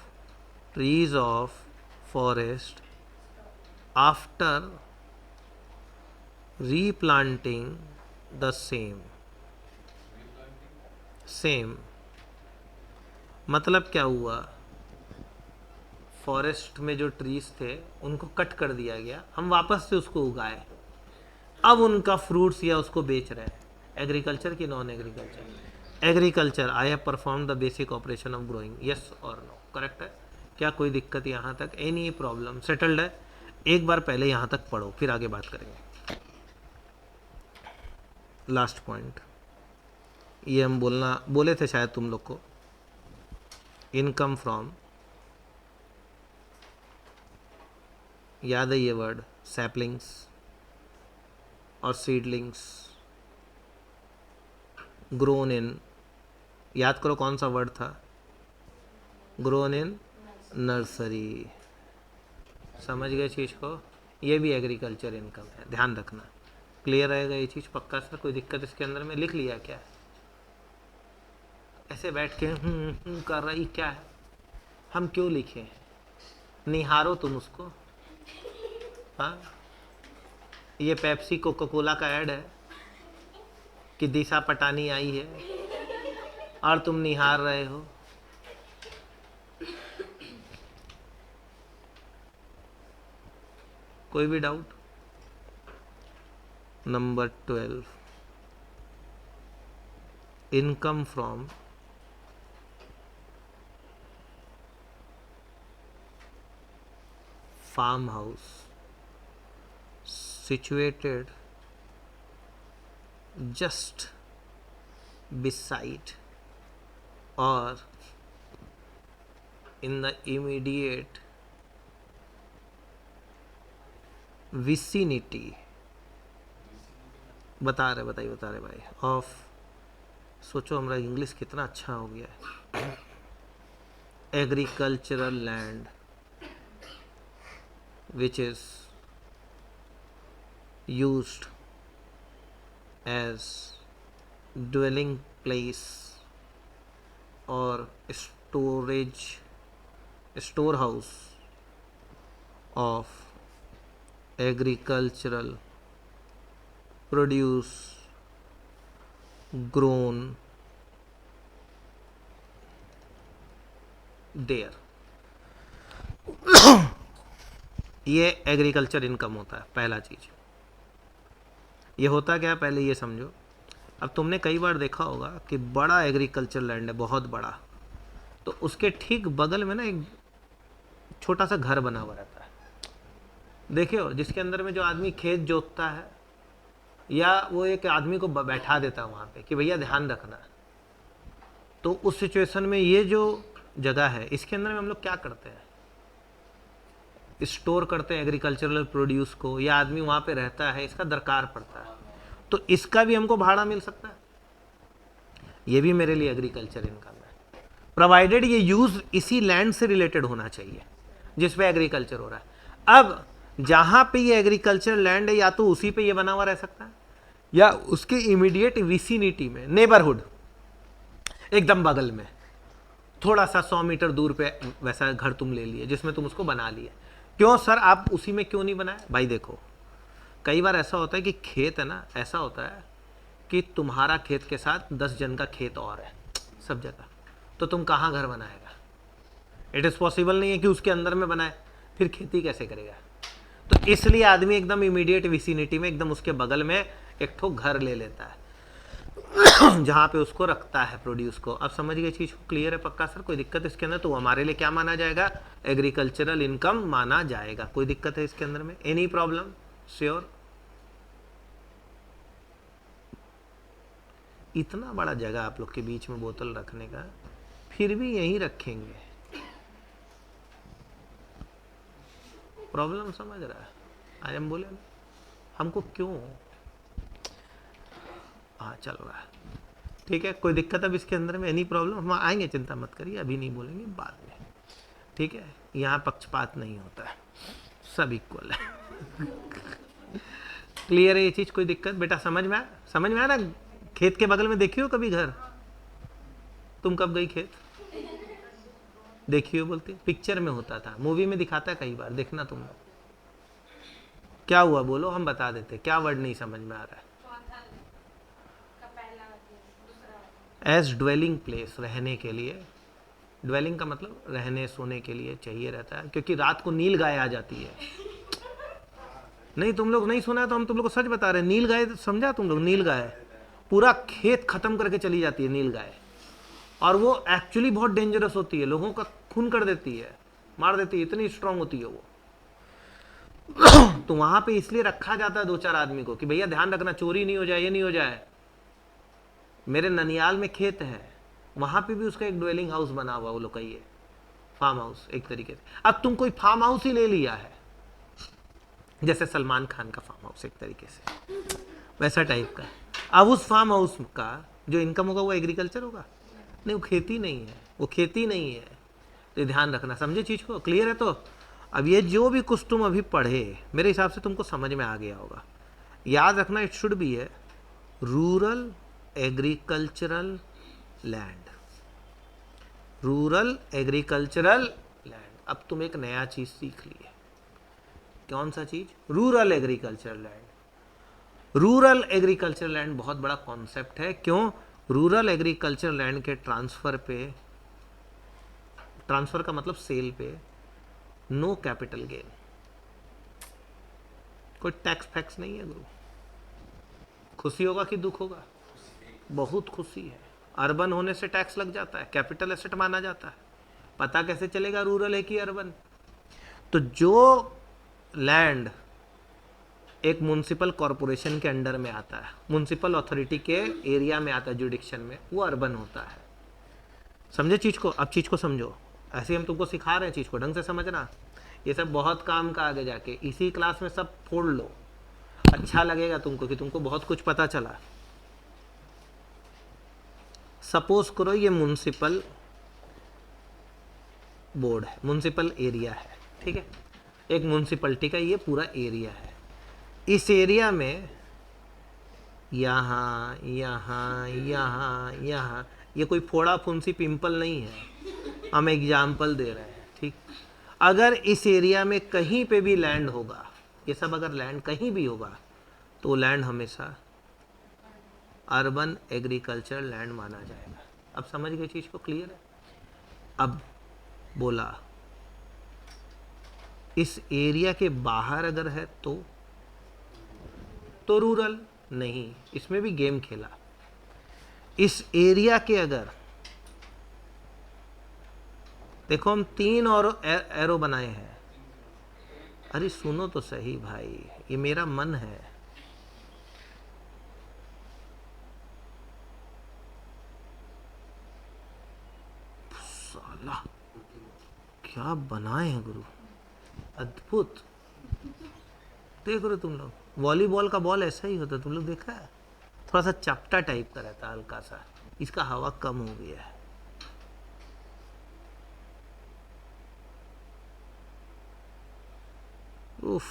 trees of forest after replanting the same, मतलब क्या हुआ? फॉरेस्ट में जो ट्रीज थे उनको कट कर दिया गया, हम वापस से उसको उगाए, अब उनका फ्रूट्स या उसको बेच रहे हैं। एग्रीकल्चर की non agriculture? Agriculture. I have perform the basic operation of growing, yes और नो? करेक्ट है? क्या कोई दिक्कत यहाँ तक? Any problem? सेटल्ड है? एक बार पहले यहाँ तक पढ़ो, फिर आगे बात करेंगे। लास्ट पॉइंट ये हम बोले थे शायद तुम लोग को, इनकम फ्रॉम, याद है ये वर्ड, सैपलिंग्स और सीडलिंग्स ग्रोन इन, याद करो कौन सा वर्ड था? Grown in nursery. समझ गए चीज़ को? ये भी एग्रीकल्चर इनकम है, ध्यान रखना। क्लियर रहेगा ये चीज़ पक्का सर? कोई दिक्कत इसके अंदर में? लिख लिया क्या? ऐसे बैठ के कर रही क्या है? हम क्यों लिखे? निहारो तुम उसको। हाँ, ये पेप्सी कोका कोला का ऐड है कि दिशा पटानी आई है और तुम निहार रहे हो। कोई भी doubt? Number 12, income from farm house situated just beside or in the immediate vicinity, बता रहे भाई, ऑफ, सोचो हमारा इंग्लिश कितना अच्छा हो गया है, agricultural land which is used as dwelling place or storehouse of agricultural produce grown there। ये एग्रीकल्चर इनकम होता है, पहला चीज। ये होता क्या है पहले ये समझो। अब तुमने कई बार देखा होगा कि बड़ा एग्रीकल्चर लैंड है, बहुत बड़ा, तो उसके ठीक बगल में ना एक छोटा सा घर बना हुआ रहता है, देखियो, जिसके अंदर में जो आदमी खेत जोतता है या वो एक आदमी को बैठा देता है वहाँ पे कि भैया ध्यान रखना। तो उस सिचुएशन में ये जो जगह है इसके अंदर में हम लोग क्या करते हैं, स्टोर करते हैं एग्रीकल्चरल प्रोड्यूस को, या आदमी वहाँ पे रहता है, इसका दरकार पड़ता है, तो इसका भी हमको भाड़ा मिल सकता है। ये भी मेरे लिए एग्रीकल्चर इनकम है, प्रोवाइडेड ये यूज इसी लैंड से रिलेटेड होना चाहिए जिस पे एग्रीकल्चर हो रहा है। अब जहाँ पे ये एग्रीकल्चर लैंड है या तो उसी पे ये बना हुआ रह सकता है या उसके इमीडिएट विसिनिटी में, नेबरहुड, एकदम बगल में, थोड़ा सा 100 मीटर दूर पे वैसा घर तुम ले लिए जिसमें तुम उसको बना लिए। क्यों सर आप उसी में क्यों नहीं बनाए? भाई देखो, कई बार ऐसा होता है कि खेत है ना, ऐसा होता है कि तुम्हारा खेत के साथ 10 जन का खेत और है सब जगह, तो तुम कहाँ घर बनाएगा? इट इज़ पॉसिबल नहीं है कि उसके अंदर में बनाए, फिर खेती कैसे करेगा? तो इसलिए आदमी एकदम इमीडिएट विसिनिटी में, एकदम उसके बगल में एक ठो घर ले लेता है जहाँ पे उसको रखता है प्रोड्यूस को। अब समझ गए चीज़ को? क्लियर है पक्का सर? कोई दिक्कत इसके अंदर? तो हमारे लिए क्या माना जाएगा? एग्रीकल्चरल इनकम माना जाएगा। कोई दिक्कत है इसके अंदर में? Any problem? श्योर? इतना बड़ा जगह आप लोग के बीच में बोतल रखने का, फिर भी यहीं रखेंगे, प्रॉब्लम समझ रहा है? आज हम बोले हमको क्यों, हाँ चल रहा है, ठीक है। कोई दिक्कत अब इसके अंदर में? Any problem? हम आएंगे, चिंता मत करिए, अभी नहीं बोलेंगे, बाद में, ठीक है। यहाँ पक्षपात नहीं होता है, सब इक्वल है क्लियर है ये चीज़? कोई दिक्कत बेटा? समझ में आया? समझ में आया ना? खेत के बगल में देखियो कभी घर? तुम कब गई खेत? देखियो बोलते, पिक्चर में होता था, मूवी में दिखाता है कई बार, देखना तुम लोग। क्या हुआ बोलो, हम बता देते। क्या वर्ड नहीं समझ में आ रहा है? एज ड्वेलिंग प्लेस, रहने के लिए। ड्वेलिंग का मतलब रहने सोने के लिए चाहिए रहता है, क्योंकि रात को नील गाय आ जाती है। नहीं तुम लोग नहीं सुना है तो हम तुम लोग को सच बता रहे हैं। नील गाय समझा तुम लोग? नील गाय पूरा खेत खत्म करके चली जाती है नील गाय, और वो एक्चुअली बहुत डेंजरस होती है, लोगों का खून कर देती है, मार देती है, इतनी स्ट्रांग होती है वो तो वहां पे इसलिए रखा जाता है 2-4 आदमी को कि भैया ध्यान रखना, चोरी नहीं हो जाए, ये नहीं हो जाए। मेरे ननियाल में खेत है, वहां पे भी उसका एक ड्वेलिंग हाउस बना हुआ, वो लोग कहिए फार्म हाउस एक तरीके से। अब तुम कोई फार्म हाउस ही ले लिया है, जैसे सलमान खान का फार्म हाउस एक तरीके से, वैसा टाइप का। अब उस फार्म हाउस का जो इनकम होगा वो एग्रीकल्चर होगा? नहीं, वो खेती नहीं है, वो खेती नहीं है, तो ये ध्यान रखना, समझे चीज़ को, क्लियर है? तो अब ये जो भी कुछ तुम अभी पढ़े मेरे हिसाब से तुमको समझ में आ गया होगा। याद रखना, इट शुड बी है rural agricultural land, rural agricultural land. अब तुम एक नया चीज सीख लिए, कौन सा चीज? Rural agricultural land. Rural agriculture land बहुत बड़ा कॉन्सेप्ट है। क्यों? रूरल एग्रीकल्चर लैंड के ट्रांसफर पे, ट्रांसफर का मतलब सेल पे, नो कैपिटल गेन, कोई टैक्स फैक्स नहीं है गुरु। खुशी होगा कि दुख होगा? बहुत खुशी है। अर्बन होने से टैक्स लग जाता है, कैपिटल एसेट माना जाता है। पता कैसे चलेगा रूरल है कि अर्बन? तो जो लैंड एक म्युनिसिपल कॉरपोरेशन के अंडर में आता है, म्युनिसिपल अथॉरिटी के एरिया में आता है, जुडिक्शन में, वो अर्बन होता है। समझे चीज को? अब चीज को समझो, ऐसे हम तुमको सिखा रहे हैं, चीज को ढंग से समझना। ये सब बहुत काम का आगे जाके, इसी क्लास में सब फोड़ लो, अच्छा लगेगा तुमको कि तुमको बहुत कुछ पता चला। सपोज करो ये म्युनिसिपल बोर्ड है, म्युनिसिपल एरिया है, ठीक है? एक म्युनिसिपलिटी का ये पूरा एरिया है। इस एरिया में यहाँ यहाँ यहाँ यहाँ, ये कोई फोड़ा फुंसी पिंपल नहीं है, हम एग्जाम्पल दे रहे हैं, ठीक? अगर इस एरिया में कहीं पे भी लैंड होगा, ये सब अगर लैंड कहीं भी होगा, तो लैंड हमेशा अर्बन एग्रीकल्चर लैंड माना जाएगा। अब समझ गए चीज को? क्लियर है? अब बोला इस एरिया के बाहर अगर है तो रूरल नहीं, इसमें भी गेम खेला। इस एरिया के अगर, देखो हम 3 और एरो बनाए हैं। अरे सुनो तो सही भाई, ये मेरा मन है। साला क्या बनाए हैं गुरु, अद्भुत। देख रहे तुम लोग, वॉलीबॉल का बॉल ऐसा ही होता है, तुम लोग देखा है? थोड़ा सा चपटा टाइप का रहता है, हल्का सा, इसका हवा कम हो गया है। उफ,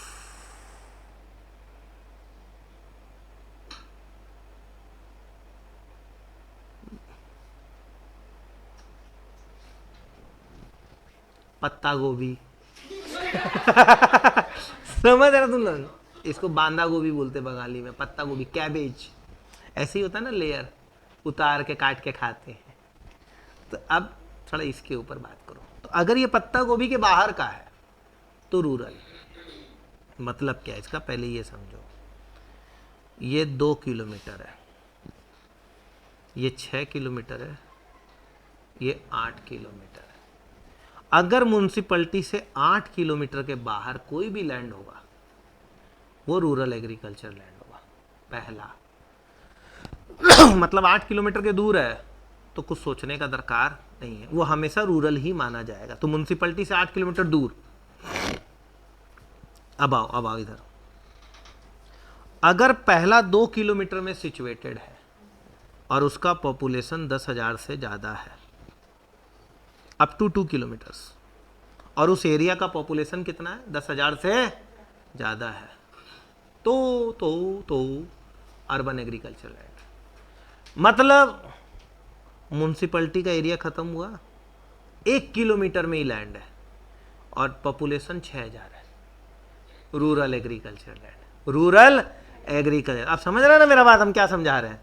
पत्ता गोभी समझ रहे तुम लोग? इसको बांदा गोभी बोलते बंगाली में, पत्ता गोभी, कैबेज, ऐसे ही होता है ना, लेयर उतार के काट के खाते हैं। तो अब थोड़ा इसके ऊपर बात करो। तो अगर ये पत्ता गोभी के बाहर का है तो रूरल, मतलब क्या इसका? पहले ये समझो, ये 2 किलोमीटर है, ये 6 किलोमीटर है, ये 8 किलोमीटर है। अगर म्युनिसिपैलिटी से 8 किलोमीटर के बाहर कोई भी लैंड होगा, वो रूरल एग्रीकल्चर लैंड होगा, पहला। मतलब 8 किलोमीटर के दूर है तो कुछ सोचने का दरकार नहीं है, वो हमेशा रूरल ही माना जाएगा। तो म्युनिसिपैलिटी से 8 किलोमीटर दूर, अब आओ इधर। अगर पहला 2 किलोमीटर में सिचुएटेड है और उसका पॉपुलेशन 10,000 से ज़्यादा है, अप टू 2 किलोमीटर्स, और उस एरिया का पॉपुलेशन कितना है? 10,000 से ज़्यादा है, तो अर्बन एग्रीकल्चर लैंड। मतलब म्युनिसिपैलिटी का एरिया खत्म हुआ, 1 किलोमीटर में ही लैंड है और पॉपुलेशन 6,000 है, rural agriculture land, rural agriculture. आप समझ रहे हैं ना मेरा बात, हम क्या समझा रहे हैं?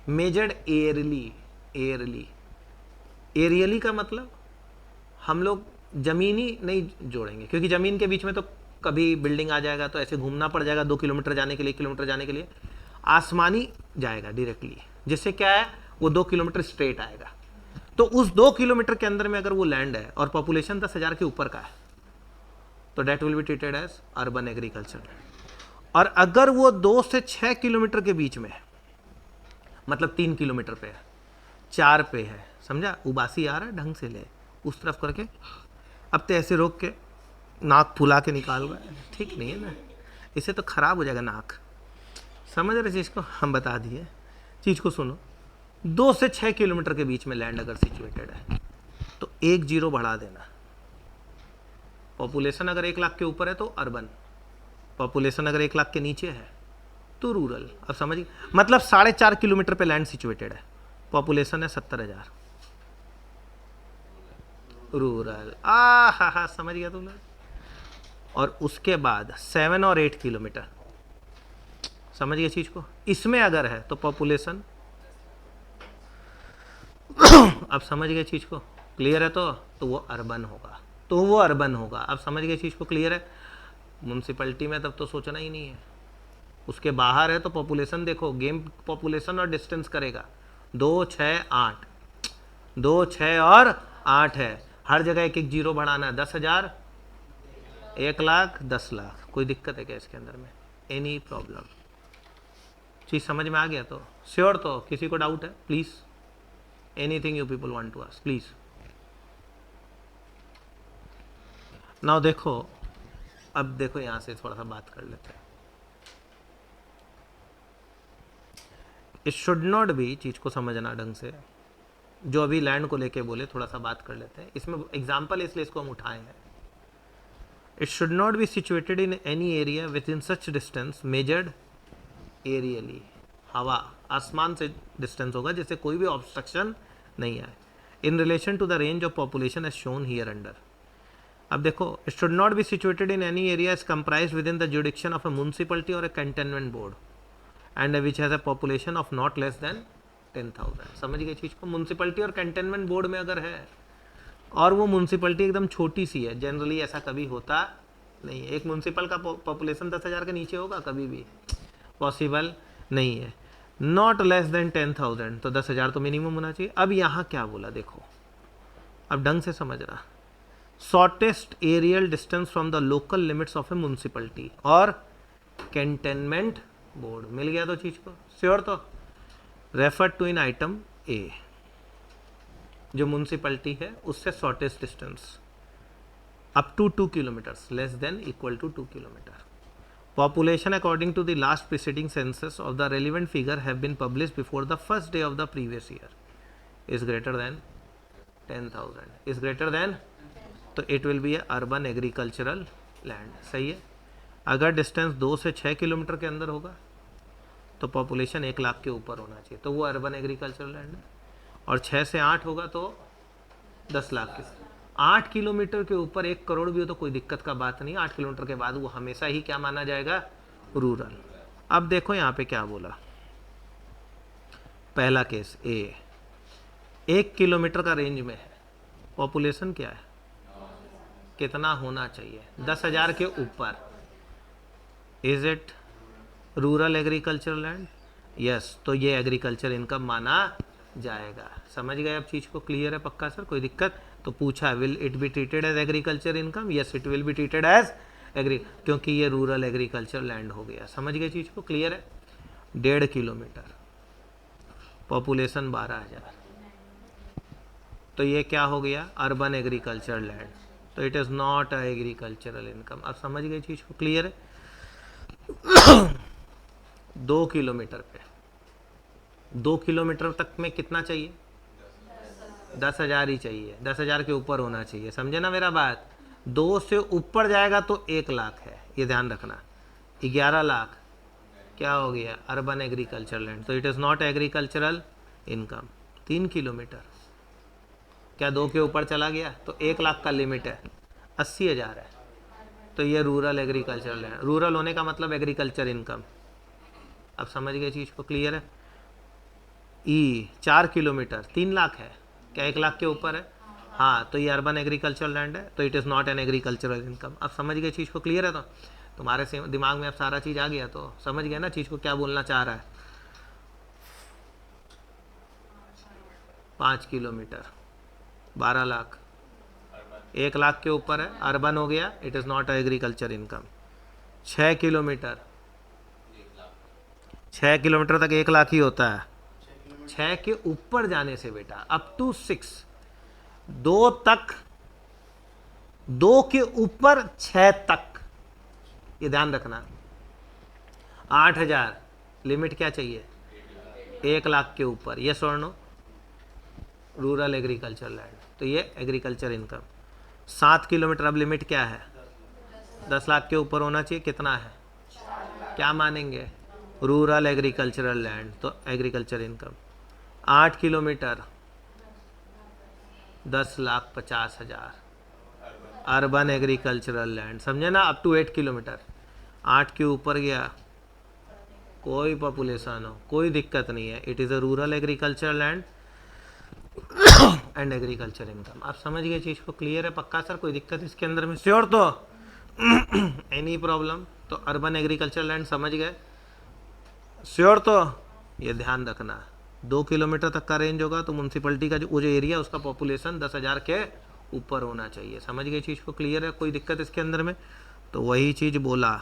मेजर्ड एयरली, एरियली का मतलब हम लोग जमीनी नहीं जोड़ेंगे, क्योंकि जमीन के बीच में तो कभी बिल्डिंग आ जाएगा तो ऐसे घूमना पड़ जाएगा 2 किलोमीटर जाने के लिए, 1 किलोमीटर जाने के लिए। आसमानी जाएगा डायरेक्टली, जिससे क्या है, वो 2 किलोमीटर स्ट्रेट आएगा। तो उस 2 किलोमीटर के अंदर में अगर वो लैंड है और पॉपुलेशन 10,000 के ऊपर का है, तो that will be treated as urban agriculture land. और अगर वो 2 से 6 किलोमीटर के बीच में है, मतलब 3 किलोमीटर पे है, 4 पे है, समझा? उबासी आ रहा है, ढंग से ले, उस तरफ करके। अब तो ऐसे रोक के नाक फुला के निकाल रहा है, ठीक नहीं है ना, इससे तो खराब हो जाएगा नाक। समझ रहे चीज़ को? हम बता दिए, चीज़ को सुनो। 2 से 6 किलोमीटर के बीच में लैंड अगर सिचुएटेड है, तो एक जीरो बढ़ा देना। पॉपुलेशन अगर 1 लाख के ऊपर है तो अर्बन, पॉपुलेशन अगर 1 लाख के नीचे है तो रूरल। अब समझिए, मतलब 4.5 किलोमीटर पे लैंड सिचुएटेड है, पॉपुलेशन है 70,000, रूरल। हा समझ गया तुम लोग। और उसके बाद 7 और 8 किलोमीटर, समझ गए चीज को, इसमें अगर है तो पॉपुलेशन अब समझ गए चीज को, क्लियर है? तो वो अर्बन होगा, तो वो अर्बन होगा। अब समझ गए चीज को, क्लियर है? म्यूनसिपैलिटी में तब तो सोचना ही नहीं है, उसके बाहर है तो पॉपुलेशन देखो, गेम पॉपुलेशन और डिस्टेंस करेगा। 2, 6, 8, 2, 6 और 8 है, हर जगह एक एक जीरो बढ़ाना है। 10,000, 1 लाख, 10 लाख। कोई दिक्कत है क्या इसके अंदर में? Any problem? चीज समझ में आ गया तो श्योर? तो किसी को डाउट है please? Anything you people want to ask please? Now देखो, अब देखो यहां से थोड़ा सा बात कर लेते हैं। इट शुड नॉट बी, चीज को समझना ढंग से, जो अभी लैंड को लेके बोले थोड़ा सा बात कर लेते हैं। इसमें एग्जाम्पल इसलिए इसको हम उठाए हैं। It should not be situated in any area with in such distance measured aerially. हवा आसमान से डिस्टेंस होगा जिससे कोई भी ऑब्स्ट्रक्शन नहीं आए, in relation to the range of population as shown here under. अब देखो, it should not be situated in any area is comprised within the jurisdiction of a municipality और a cantonment board and which has a population of not less than 10,000। समझ गए चीज को? म्युनिसिपैलिटी और कैंटोनमेंट बोर्ड में अगर है और वो म्युनिसिपैलिटी एकदम छोटी सी है, जनरली ऐसा कभी होता नहीं है। एक म्युनिसिपल का पॉपुलेशन 10,000 के नीचे होगा? कभी भी पॉसिबल नहीं है। नॉट लेस देन 10,000, तो 10,000 तो मिनिमम होना चाहिए। अब यहाँ क्या बोला देखो, अब ढंग से समझना। Shortest aerial distance from the local limits of a municipality और कैंटोनमेंट बोर्ड। मिल गया तो चीज को, श्योर? तो refer to in item A, जो म्युनिसिपैलिटी है उससे shortest distance up to 2 kilometres, less than equal to 2 kilometre. Population according to the last preceding census of the relevant figure have been published before the first day of the previous year is greater than 10,000, is greater than, तो it will be a urban agricultural land। सही है? अगर डिस्टेंस 2 से 6 किलोमीटर के अंदर होगा तो पॉपुलेशन 1 लाख के ऊपर होना चाहिए, तो वो अर्बन एग्रीकल्चरल लैंड है। और 6 से 8 होगा तो 10 लाख के। 8 किलोमीटर के ऊपर 1 करोड़ भी हो तो कोई दिक्कत का बात नहीं। 8 किलोमीटर के बाद वो हमेशा ही क्या माना जाएगा? रूरल। अब देखो यहाँ पे क्या बोला, पहला केस ए, 1 किलोमीटर का रेंज में है, पॉपुलेशन क्या है, कितना होना चाहिए? 10,000 के ऊपर। Is it rural agriculture land? Yes, तो ये एग्रीकल्चर इनकम माना जाएगा। समझ गए अब चीज को? क्लियर है पक्का सर? कोई दिक्कत? तो पूछा will it be treated as agriculture income? Yes, it will be treated as agri, क्योंकि ये रूरल एग्रीकल्चर लैंड हो गया। समझ गए चीज को? क्लियर है? 1.5 किलोमीटर, पॉपुलेशन 12,000, तो ये क्या हो गया? Urban agriculture land. तो it is not a agricultural income. अब समझ गए चीज को? क्लियर है? 2 किलोमीटर पे, 2 किलोमीटर तक में कितना चाहिए? 10,000 ही चाहिए, 10,000 के ऊपर होना चाहिए। समझे ना मेरा बात? 2 से ऊपर जाएगा तो 1 लाख है, ये ध्यान रखना। 11 लाख क्या हो गया? अर्बन एग्रीकल्चर लैंड, तो it is not agricultural income. 3 kilometre क्या 2 के ऊपर चला गया तो 1 लाख का लिमिट है, 80,000 है, तो ये रूरल एग्रीकल्चर लैंड। रूरल होने का मतलब एग्रीकल्चर इनकम। अब समझ गए चीज को? क्लियर है? ई 4 किलोमीटर 3 लाख है, क्या 1 लाख के ऊपर है? हाँ, तो ये अर्बन एग्रीकल्चर लैंड है, तो it is not an agricultural income. अब समझ गए चीज़ को? क्लियर है? तो तुम्हारे से दिमाग में अब सारा चीज़ आ गया, तो समझ गए ना चीज़ को क्या बोलना चाह रहा है? 5 किलोमीटर 12 लाख, 1 लाख के ऊपर है, अर्बन हो गया, it is not agriculture income. 6 kilometre, 6 kilometre तक 1 लाख ही होता है। 6 के ऊपर जाने से बेटा अप टू 6, 2 तक, 2 के ऊपर 6 तक, ये ध्यान रखना। 8,000 लिमिट क्या चाहिए? 1 लाख के ऊपर। ये और नो? रूरल एग्रीकल्चर लैंड, तो तो ये एग्रीकल्चर इनकम। 7 किलोमीटर, अब लिमिट क्या है? 10 लाख के ऊपर होना चाहिए। कितना है? क्या मानेंगे? रूरल एग्रीकल्चरल लैंड, तो agriculture income. 8 kilometre 10,50,000 urban agricultural land, समझे ना? Up to 8 kilometre. 8 के ऊपर गया, कोई पॉपुलेशन हो, कोई दिक्कत नहीं है। It is a rural agricultural land and agriculture income. आप समझ गए चीज़ को? क्लियर है? पक्का सर? कोई दिक्कत इसके अंदर में? श्योर तो? Any problem? तो अर्बन एग्रीकल्चर लैंड समझ गए? श्योर तो? ये ध्यान रखना, 2 किलोमीटर तक का रेंज होगा तो म्यूनसिपलिटी का जो एरिया उसका पॉपुलेशन 10,000 के ऊपर होना चाहिए। समझ गए चीज़ को? क्लियर है? कोई दिक्कत इसके अंदर में? तो वही चीज़ बोला,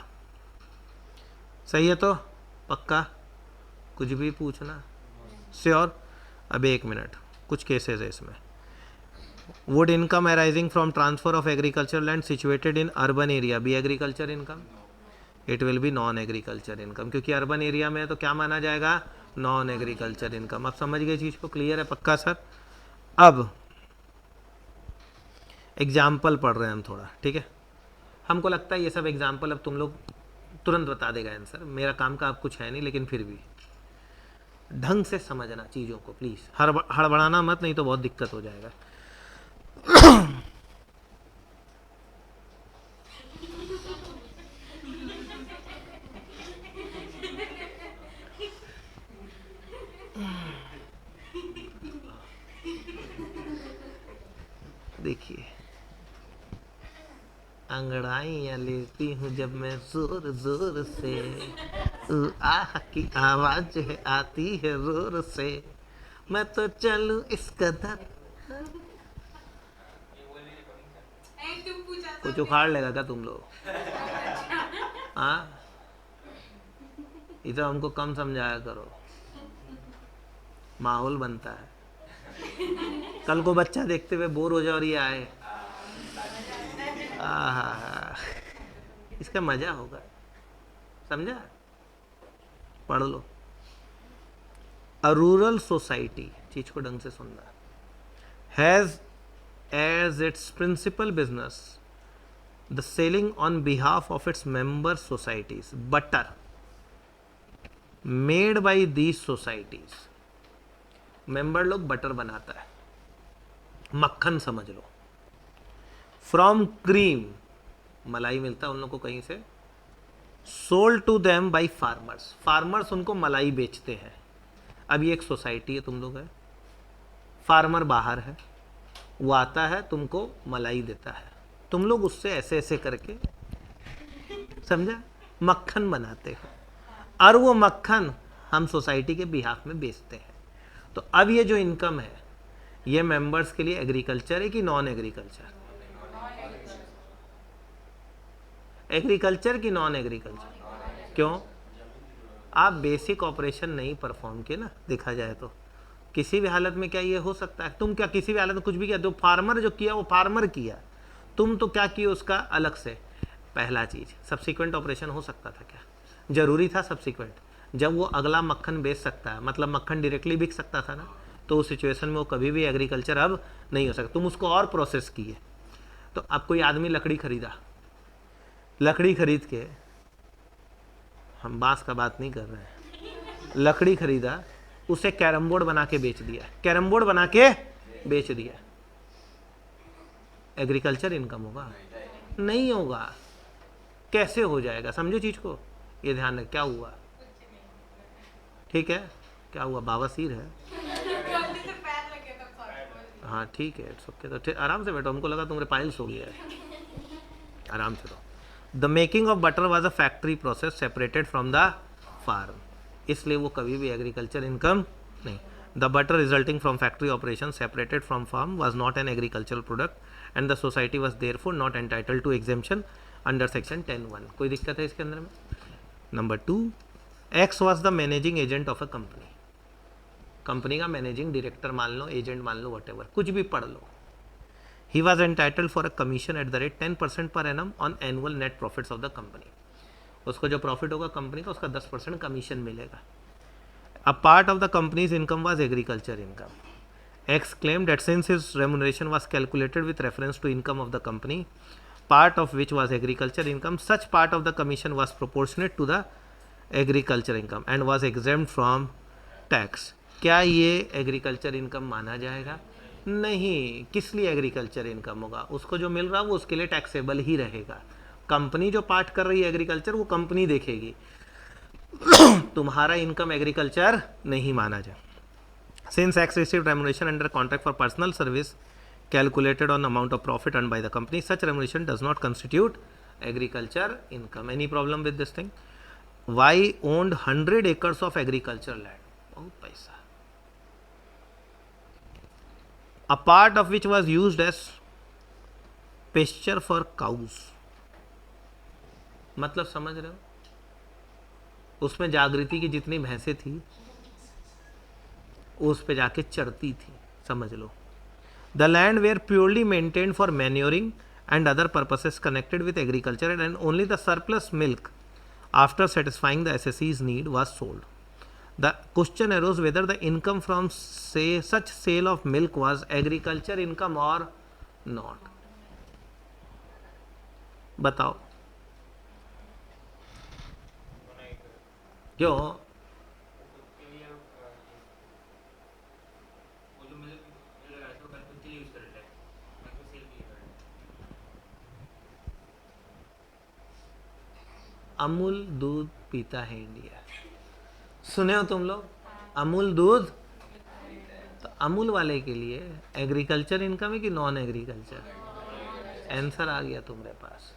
सही है? तो पक्का? कुछ भी पूछना? श्योर? अब 1 मिनट, कुछ केसेस है इसमें। Would income arising from transfer of agriculture land situated in urban area be agriculture income? It will be non agriculture income, क्योंकि अर्बन एरिया में तो क्या माना जाएगा? Non agriculture income. अब समझ गए चीज़ को? क्लियर है? पक्का सर? अब एग्जाम्पल पढ़ रहे हैं हम थोड़ा, ठीक है? हमको लगता है ये सब एग्जाम्पल अब तुम लोग तुरंत बता देगा आंसर। मेरा काम का अब कुछ है नहीं, लेकिन फिर भी ढंग से समझना चीज़ों को प्लीज़। हड़बड़ाना मत, नहीं तो बहुत दिक्कत हो जाएगा। देखिए, अंगड़ाइयाँ लेती हूँ जब मैं जोर जोर से, आह की आवाज है आती है जोर से, मैं तो चलूं इस कदर। कुछ उखाड़ लेगा क्या तुम लोग? हाँ, इसे हमको कम समझाया करो, माहौल बनता है। कल को बच्चा देखते हुए बोर हो जाए और ये आए, आहा, इसका मजा होगा। समझा? पढ़ लो। अ रूरल सोसाइटी, चीज को ढंग से सुनना, has as its principal business the selling on behalf of its member societies butter made by these societies. Member लोग बटर बनाता है, मक्खन समझ लो। फ्रॉम क्रीम, मलाई मिलता है उन लोग को कहीं से। Sold to them by farmers, farmers उनको मलाई बेचते हैं। अब ये एक सोसाइटी है, तुम लोग है, फार्मर बाहर है, वो आता है तुमको मलाई देता है, तुम लोग उससे ऐसे ऐसे करके, समझा, मक्खन बनाते हो, और वो मक्खन हम सोसाइटी के बिहाफ में बेचते हैं। तो अब ये जो इनकम है ये मेंबर्स के लिए एग्रीकल्चर है कि नॉन एग्रीकल्चर? एग्रीकल्चर की नॉन एग्रीकल्चर? क्यों? आप बेसिक ऑपरेशन नहीं परफॉर्म किए ना, देखा जाए तो। किसी भी हालत में क्या ये हो सकता है? तुम क्या किसी भी हालत में कुछ भी किया? जो फार्मर जो किया वो फार्मर किया, तुम तो क्या किए उसका अलग से। पहला चीज, सब्सिक्वेंट ऑपरेशन हो सकता था क्या? जरूरी था सब्सिक्वेंट? जब वो अगला मक्खन बेच सकता है, मतलब मक्खन डायरेक्टली बिक सकता था ना, तो उस सिचुएशन में वो कभी भी एग्रीकल्चर अब नहीं हो सकता। तुम उसको और प्रोसेस किए। तो अब कोई आदमी लकड़ी खरीदा, लकड़ी खरीद के, हम बांस का बात नहीं कर रहे हैं, लकड़ी खरीदा, उसे कैरम बोर्ड बना के बेच दिया, कैरम बोर्ड बना के बेच दिया, एग्रीकल्चर इनकम होगा? नहीं होगा। कैसे हो जाएगा? समझो चीज को, ये ध्यान रख। क्या हुआ? ठीक है, क्या हुआ? बावासीर है? हाँ ठीक है, इट्स ओके। तो आराम से बैठो, हमको लगा तुमरे पाइल्स हो गया है, आराम से रहो। The making of butter was a factory process separated from the farm, इसलिए वो कभी भी एग्रीकल्चर इनकम नहीं। The butter resulting from factory operation separated from farm was not an agricultural product and the society was therefore not entitled to exemption under section 10(1). कोई दिक्कत है इसके अंदर में? Number 2, X was the managing agent of a company, company का मैनेजिंग डायरेक्टर मान लो, एजेंट मान लो, वटेवर, कुछ भी पढ़ लो। He was entitled for a commission at the rate 10% per annum on annual net profits of the company, उसको जो प्रॉफिट होगा कंपनी का उसका 10% कमीशन मिलेगा। A part of the companies income was agriculture income X claimed that since his remuneration was calculated with reference to income of the company, part of which was agriculture income, such part of the commission was proportionate to the agriculture income and was exempt from tax. क्या ये एग्रीकल्चर इनकम माना जाएगा? नहीं. किस लिए एग्रीकल्चर इनकम होगा? उसको जो मिल रहा वो उसके लिए टैक्सेबल ही रहेगा. कंपनी जो पार्ट कर रही है एग्रीकल्चर वो कंपनी देखेगी. तुम्हारा इनकम एग्रीकल्चर नहीं माना जाए. Since X received remuneration under contract for personal service calculated on amount of profit earned by the company, such remuneration does not constitute agriculture income. Any problem with this thing? Y owned 100 acres of agriculture land. बहुत पैसा. A part of which was used as pasture for cows. मतलब समझ रहे हो? उसमें जागृति की जितनी भैंसें थी उस पे जाके चढ़ती थी. समझ लो. The land were purely maintained for manuring and other purposes connected with agriculture and only the surplus milk after satisfying the एसएससीज need was sold. The question arose whether the income from से such sale of milk was agriculture income और नॉट. बताओ क्यों? अमूल दूध पीता है इंडिया. सुने हो तुम लोग? अमूल दूध. तो अमूल वाले के लिए एग्रीकल्चर इनकम है कि नॉन एग्रीकल्चर? आंसर आ गया तुम्हारे पास.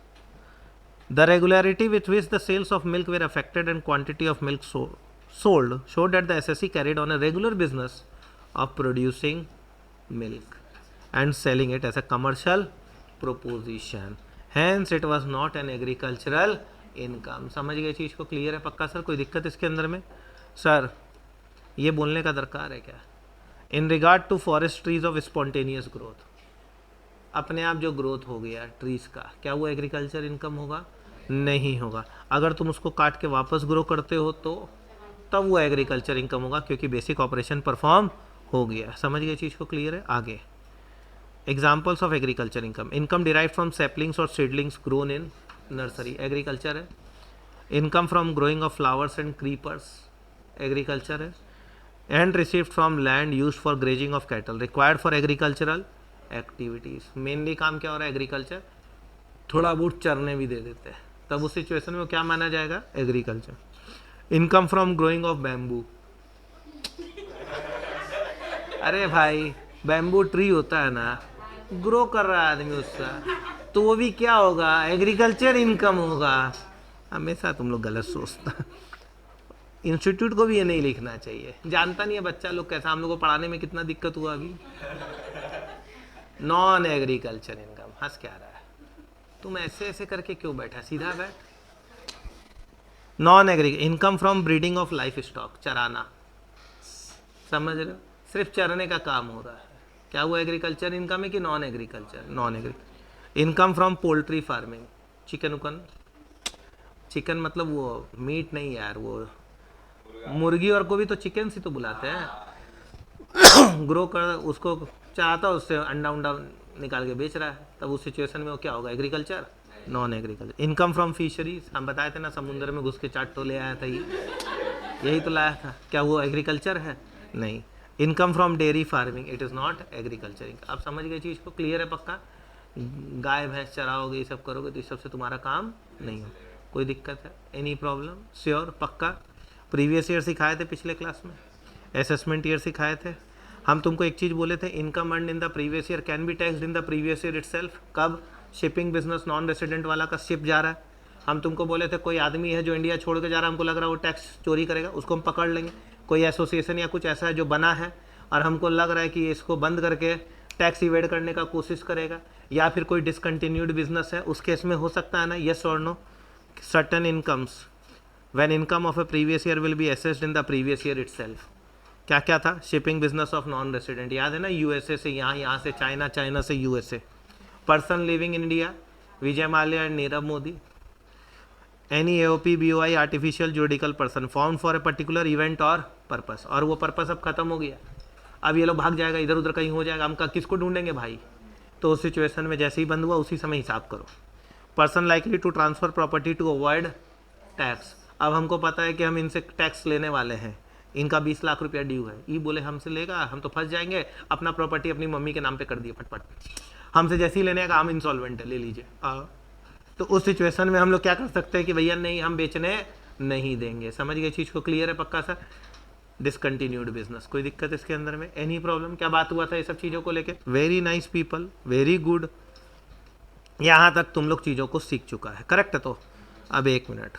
The regularity with which the sales of milk were effected and quantity of milk sold show that the SSC carried on a regular business of producing milk and selling it as a commercial proposition. Hence it was not an agricultural income. समझ गए चीज़ को? क्लियर है पक्का सर? कोई दिक्कत इसके अंदर में? सर ये बोलने का दरकार है क्या? In regard to forest trees of spontaneous growth, अपने आप जो ग्रोथ हो गया ट्रीज का, क्या वो एग्रीकल्चर इनकम होगा? नहीं होगा. अगर तुम उसको काट के वापस ग्रो करते हो तो तब वो एग्रीकल्चर इनकम होगा क्योंकि बेसिक ऑपरेशन परफॉर्म हो गया. समझ गए चीज़ को? क्लियर है? आगे examples of agriculture income. Income derive from saplings और seedlings grown in nursery, agriculture है. Income from growing of flowers and creepers, agriculture है. And received from land used for grazing of cattle required for agricultural activities. Mainly काम क्या हो रहा है? एग्रीकल्चर. थोड़ा बहुत चरने भी दे देते हैं, तब उस सिचुएशन में क्या माना जाएगा? Agriculture. Income from growing of bamboo. अरे भाई बैम्बू ट्री होता है ना, ग्रो कर रहा है आदमी उसका, तो वो भी क्या होगा? एग्रीकल्चर इनकम होगा. हमेशा तुम लोग गलत सोचता. इंस्टीट्यूट को भी ये नहीं लिखना चाहिए. जानता नहीं है बच्चा लोग कैसा. हम लोग को पढ़ाने में कितना दिक्कत हुआ अभी. Non agriculture income. हंस क्या रहा है? तुम ऐसे ऐसे करके क्यों बैठा? सीधा बैठ. Non agri income from breeding of life stock, चराना. समझ रहे हो? सिर्फ चरने का काम हो रहा है. क्या वो एग्रीकल्चर इनकम है कि non agriculture? Non agri. Income from poultry farming, chicken उकन. चिकन मतलब वो मीट नहीं यार, वो मुर्गी और को भी तो चिकन से तो बुलाते हैं. ग्रो कर उसको चाहता है, उससे अंडा उंडा निकाल के बेच रहा है, तब उस सिचुएशन में वो क्या होगा? Agriculture. Non agriculture. Income from fisheries, हम बताए थे ना समुद्र में घुस के 4 टो ले आया था ये, यही तो लाया था. क्या वो एग्रीकल्चर है? नहीं. Income from dairy farming, it is not agriculture. आप समझ गए चीज़ को? क्लियर है पक्का? गाय भैंस चराओगे, ये सब करोगे तो इस सबसे तुम्हारा काम नहीं हो. कोई दिक्कत है? Any problem? श्योर? पक्का? प्रीवियस ईयर सिखाए थे पिछले क्लास में, असेसमेंट ईयर सिखाए थे. हम तुमको एक चीज़ बोले थे, income earn in the previous year can be taxed in the previous year itself. कब? शिपिंग बिजनेस नॉन रेसिडेंट वाला का शिप जा रहा है, हम तुमको बोले थे कोई आदमी है जो इंडिया छोड़ के जा रहा है, हमको लग रहा है वो टैक्स चोरी करेगा, उसको हम पकड़ लेंगे. कोई एसोसिएशन या कुछ ऐसा है जो बना है और हमको लग रहा है कि इसको बंद करके टैक्स इवेड करने का कोशिश करेगा, या फिर कोई डिसकंटिन्यूड बिजनेस है, उस केस में हो सकता है ना? यस और no? Certain incomes when income of a previous year will be assessed in the previous year itself. क्या क्या था? Shipping business of non resident, याद है ना? यूएसए से यहाँ, यहाँ से चाइना, चाइना से USA. Person living in India, Vijay Mallya and Nirav Modi. Any AOP BOI artificial juridical person found for a particular event और पर्पस. और वो पर्पस अब खत्म हो गया. अब ये लोग भाग जाएगा, इधर उधर कहीं हो जाएगा, हम किसको ढूंढेंगे भाई। तो उस सिचुएशन में जैसे ही बंद हुआ उसी समय हिसाब करो। Person likely to transfer property to avoid tax. अब हमको पता है कि हम इनसे टैक्स लेने वाले हैं, इनका 20 लाख रुपया ड्यू है, ये बोले हमसे लेगा, हम तो फंस जाएंगे, अपना प्रॉपर्टी अपनी मम्मी के नाम पे कर दिए फटफट, हमसे जैसे ही लेने का हम इंसॉल्वेंट है, ले लीजिए। तो उस सिचुएशन में हम लोग क्या कर सकते हैं कि भैया नहीं, हम बेचने नहीं देंगे। समझ गए चीज़ को, क्लियर है पक्का सर। डिसकंटिन्यूड बिजनेस, कोई दिक्कत इसके अंदर में, एनी प्रॉब्लम? क्या बात हुआ था ये सब चीज़ों को लेके? Very nice people, very good, यहाँ तक तुम लोग चीज़ों को सीख चुका है, करेक्ट है। तो अब 1 मिनट,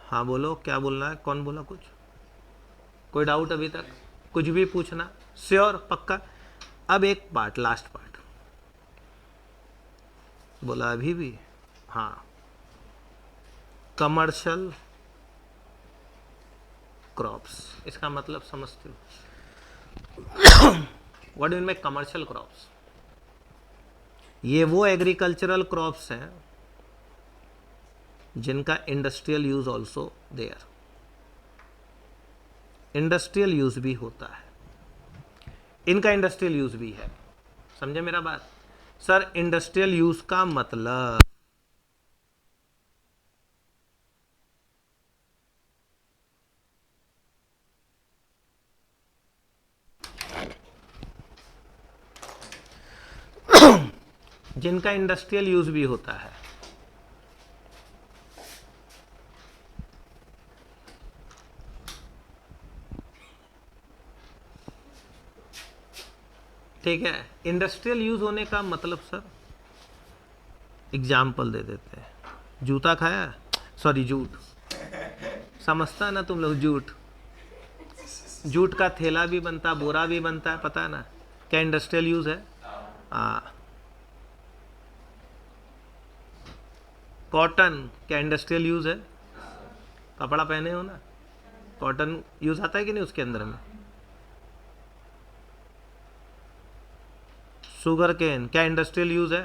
हाँ बोलो, क्या बोलना है, कौन बोला कुछ? कोई डाउट अभी तक? कुछ भी पूछना? श्योर, पक्का। अब एक पार्ट, लास्ट पार्ट बोला अभी भी, हाँ, कमर्शियल क्रॉप्स, इसका मतलब समझते हो? What do you mean by commercial crops? ये वो एग्रीकल्चरल क्रॉप्स हैं जिनका industrial use also there, industrial use भी होता है, इनका इंडस्ट्रियल यूज भी है। समझे मेरा बात? सर इंडस्ट्रियल यूज का मतलब जिनका इंडस्ट्रियल यूज भी होता है, ठीक है। इंडस्ट्रियल यूज होने का मतलब सर, एग्जाम्पल दे देते हैं। जूता खाया, सॉरी जूट, समझता है ना तुम लोग? जूट, जूट का थैला भी बनता, बोरा भी बनता है, पता है ना? क्या इंडस्ट्रियल यूज है? हाँ। कॉटन, क्या इंडस्ट्रियल यूज है? कपड़ा पहने हो ना, कॉटन यूज आता है कि नहीं उसके अंदर में? शुगर केन, क्या इंडस्ट्रियल यूज है?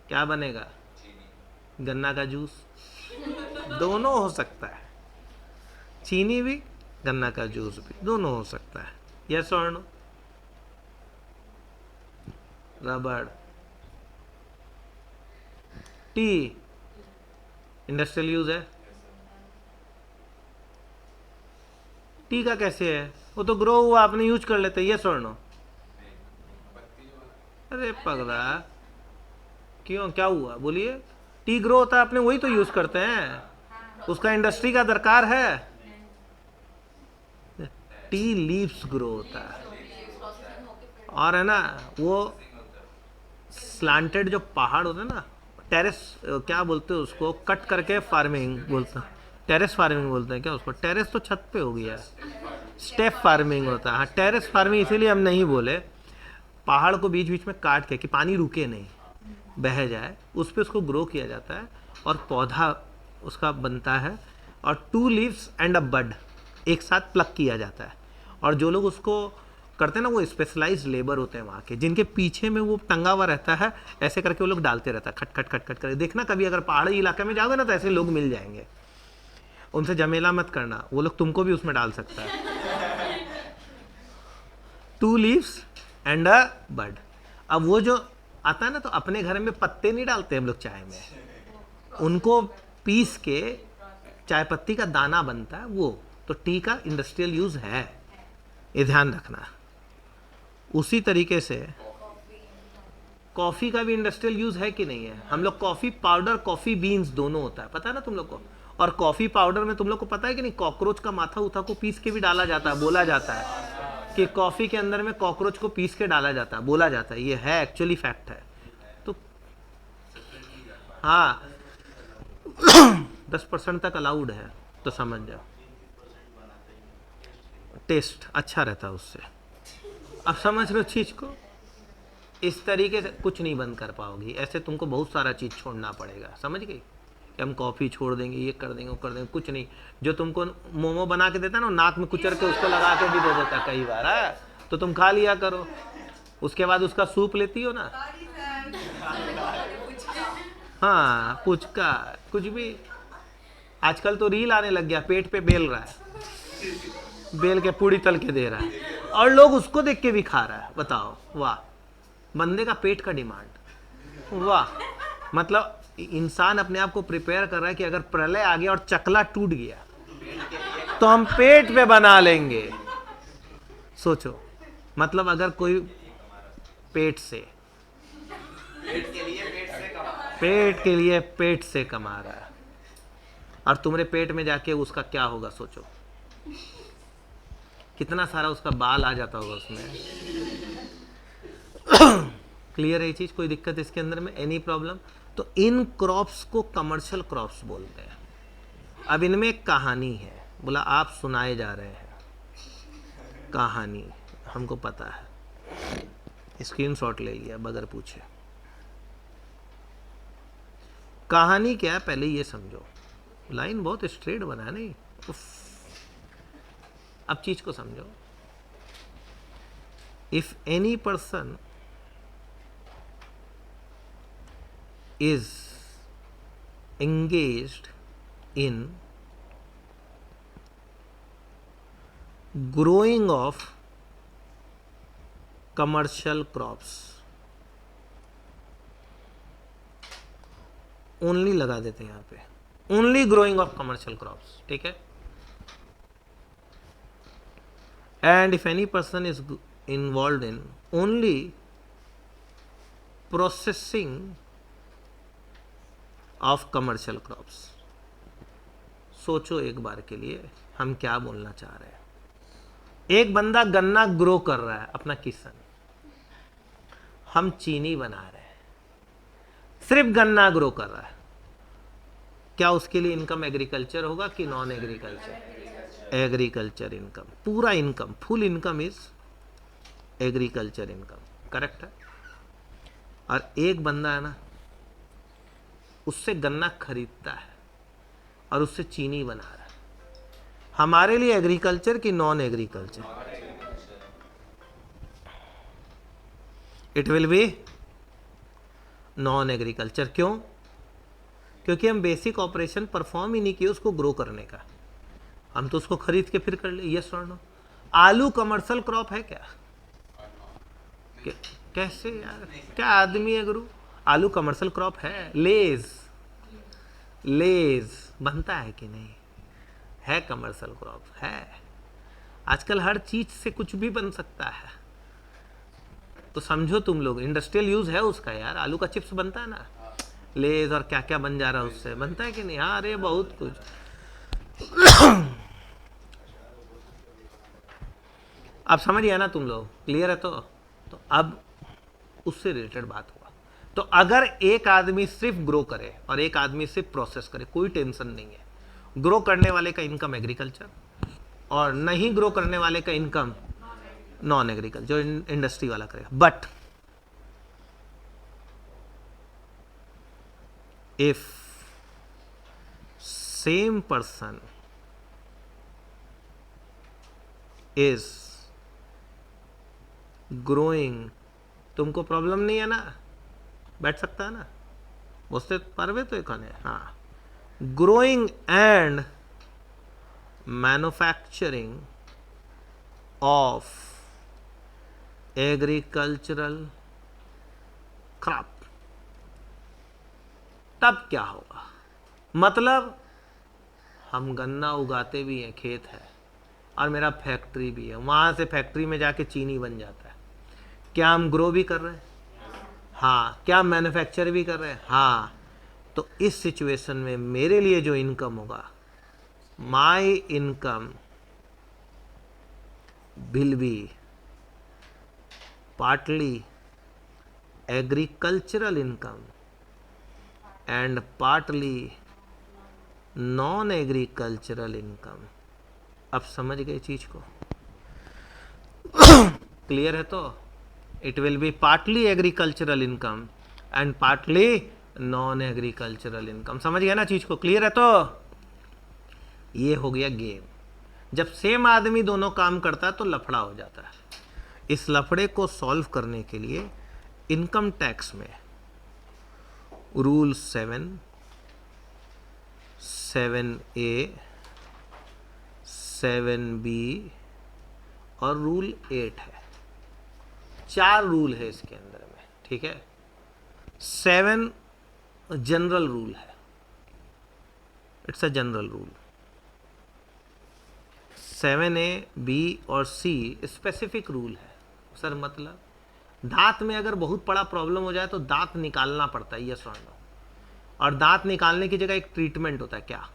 क्या बनेगा? गन्ना का जूस, दोनों हो सकता है, चीनी भी, गन्ना का जूस भी, दोनों हो सकता है। यस और नो? रबड़, टी इंडस्ट्रियल यूज है? टी का कैसे है? वो तो ग्रो हुआ, आपने यूज कर लेते। यस और नो? अरे पगला, क्यों, क्या हुआ बोलिए? टी ग्रो होता है, अपने वही तो यूज करते हैं, उसका इंडस्ट्री का दरकार है? टी लीव्स ग्रो होता है, और है ना वो स्लांटेड जो पहाड़ होते हैं ना, टेरेस क्या बोलते हैं उसको, कट करके फार्मिंग बोलते हैं, टेरेस फार्मिंग बोलते हैं क्या उसको? टेरेस तो छत पे हो गया, स्टेप फार्मिंग होता है। हाँ, टेरेस फार्मिंग इसीलिए हम नहीं बोले, पहाड़ को बीच बीच में काट के कि पानी रुके नहीं, बह जाए, उस पर उसको ग्रो किया जाता है और पौधा उसका बनता है, और 2 लीव्स एंड अ बड एक साथ प्लग किया जाता है। और जो लोग उसको करते हैं ना, वो स्पेशलाइज्ड लेबर होते हैं वहाँ के, जिनके पीछे में वो टंगा हुआ रहता है, ऐसे करके वो लोग डालते रहता है, खट खट खट खट कर। देखना कभी अगर पहाड़ी इलाके में जाओगे ना तो ऐसे लोग मिल जाएंगे, उनसे झमेला मत करना, वो लोग तुमको भी उसमें डाल सकता है। 2 लीव्स एंड अ बड। अब वो जो आता है ना, तो अपने घर में पत्ते नहीं डालते हम लोग चाय में, उनको पीस के चाय पत्ती का दाना बनता है वो। तो टी का इंडस्ट्रियल यूज है, ये ध्यान रखना। उसी तरीके से कॉफी का भी इंडस्ट्रियल यूज है कि नहीं है? हम लोग कॉफी पाउडर, कॉफी बीन्स दोनों होता है, पता है ना तुम लोग को? और कॉफी पाउडर में तुम लोग को पता है कि नहीं, कॉकरोच का माथा उथा को पीस के भी डाला जाता है। बोला जाता है कि कॉफी के अंदर में कॉकरोच को पीस के डाला जाता है, बोला जाता है, ये है, एक्चुअली फैक्ट है। तो हाँ 10% तक अलाउड है, तो समझ जाओ, टेस्ट अच्छा रहता है उससे। अब समझ लो चीज को, इस तरीके से कुछ नहीं बंद कर पाओगी, ऐसे तुमको बहुत सारा चीज छोड़ना पड़ेगा। समझ गई? कि हम कॉफी छोड़ देंगे, ये कर देंगे, वो कर देंगे, कुछ नहीं। जो तुमको मोमो बना के देता है ना, नाक में कुचर के उसको लगा के भी दे देता कई बार है, तो तुम खा लिया करो, उसके बाद उसका सूप लेती हो ना। हाँ पुचका, कुछ भी। आजकल तो रील आने लग गया, पेट पे बेल रहा है, बेल के पूड़ी तल के दे रहा है और लोग उसको देख के भी खा रहा है। बताओ, वाह, बंदे का पेट का डिमांड, वाह। मतलब इंसान अपने आप को प्रिपेयर कर रहा है कि अगर प्रलय आ गया और चकला टूट गया तो हम पेट पे बना लेंगे। सोचो, मतलब अगर कोई पेट से, पेट के लिए पेट से कमा रहा है और तुम्हारे पेट में जाके उसका क्या होगा, सोचो कितना सारा उसका बाल आ जाता होगा उसमें। क्लियर है ये चीज? कोई दिक्कत इसके अंदर में? Any problem? तो इन क्रॉप्स को कमर्शियल क्रॉप्स बोलते हैं। अब इनमें एक कहानी है। बोला आप सुनाए जा रहे हैं कहानी, हमको पता है, स्क्रीनशॉट ले लिया बगैर पूछे। कहानी क्या है पहले ये समझो। लाइन बहुत स्ट्रेट बना नहीं, उफ। अब चीज को समझो। If any person is engaged in growing of commercial crops, only लगा देते हैं यहाँ पे, only growing of commercial crops, ठीक है। And if any person is involve in only processing of commercial crops. सोचो एक बार के लिए हम क्या बोलना चाह रहे हैं। एक बंदा गन्ना ग्रो कर रहा है अपना किसान, हम चीनी बना रहे हैं, सिर्फ गन्ना ग्रो कर रहा है। क्या उसके लिए इनकम एग्रीकल्चर होगा कि नॉन एग्रीकल्चर? एग्रीकल्चर इनकम, पूरा income, full income is agriculture income, correct है। और एक बंदा है ना, उससे गन्ना खरीदता है और उससे चीनी बना रहा है। हमारे लिए एग्रीकल्चर की non agriculture? It will be non agriculture. क्यों? क्योंकि हम बेसिक ऑपरेशन परफॉर्म ही नहीं किए उसको ग्रो करने का, हम तो उसको खरीद के फिर कर ले। यस और नो? आलू कमर्शियल क्रॉप है क्या? कैसे यार, क्या आदमी है गुरु? आलू कमर्शियल क्रॉप है। लेज, लेज बनता है कि नहीं? है कमर्शियल क्रॉप, है। आजकल हर चीज से कुछ भी बन सकता है। तो समझो तुम लोग, इंडस्ट्रियल यूज है उसका यार। आलू का चिप्स बनता है ना, लेज और क्या क्या बन जा रहा है उससे, बनता है कि नहीं? हाँ, अरे बहुत कुछ। अब समझ गया ना तुम लोग? क्लियर है? तो अब उससे रिलेटेड बात हुआ। तो अगर एक आदमी सिर्फ ग्रो करे और एक आदमी सिर्फ प्रोसेस करे, कोई टेंशन नहीं है। ग्रो करने वाले का इनकम एग्रीकल्चर और नहीं ग्रो करने वाले का इनकम नॉन एग्रीकल्चर, जो इंडस्ट्री वाला करेगा। But if same person is growing, तुमको प्रॉब्लम नहीं है ना? बैठ सकता है ना? बसते पारबे तो एखाने। हाँ, growing and manufacturing of agricultural crop, तब क्या होगा? मतलब हम गन्ना उगाते भी हैं, खेत है, और मेरा फैक्ट्री भी है, वहां से फैक्ट्री में जाके चीनी बन जाता है। क्या हम ग्रो भी कर रहे हैं? हाँ। क्या मैन्युफैक्चर भी कर रहे हैं? हाँ। तो इस सिचुएशन में मेरे लिए जो इनकम होगा, my income will be partly agricultural income and partly non agricultural income. अब समझ गए चीज को? क्लियर है? तो it will B partly agricultural income and partly non agricultural income. समझ गया ना चीज को? क्लियर है? तो ये हो गया गेम। जब सेम आदमी दोनों काम करता है तो लफड़ा हो जाता है। इस लफड़े को सॉल्व करने के लिए इनकम टैक्स में रूल 7, 7A, 7B और रूल 8 है। 4 रूल है इसके अंदर में, ठीक है। 7 जनरल रूल है, it's a general rule. 7A, B और C स्पेसिफिक रूल है। सर मतलब दांत में अगर बहुत बड़ा प्रॉब्लम हो जाए तो दांत निकालना पड़ता है, यस और नो। और दांत निकालने की जगह एक ट्रीटमेंट होता है, क्या?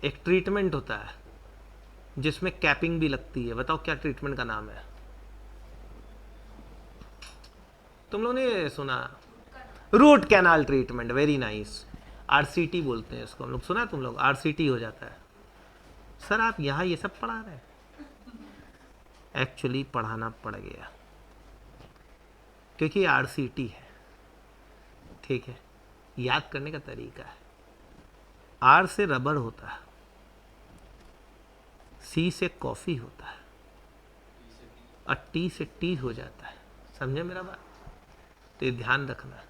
एक ट्रीटमेंट होता है जिसमें कैपिंग भी लगती है। बताओ क्या ट्रीटमेंट का नाम है? तुम लोगों ने सुना? Root canal treatment, very nice. RCT बोलते हैं इसको हम लोग, सुना तुम लोग? आरसीटी हो जाता है। सर आप यहाँ ये सब पढ़ा रहे हैं? एक्चुअली पढ़ाना पड़ गया क्योंकि आरसीटी है, ठीक है। याद करने का तरीका है, आर से रबर होता है, सी से कॉफी होता है, और टी से टी हो जाता है। समझे मेरा बात? तो ये ध्यान रखना,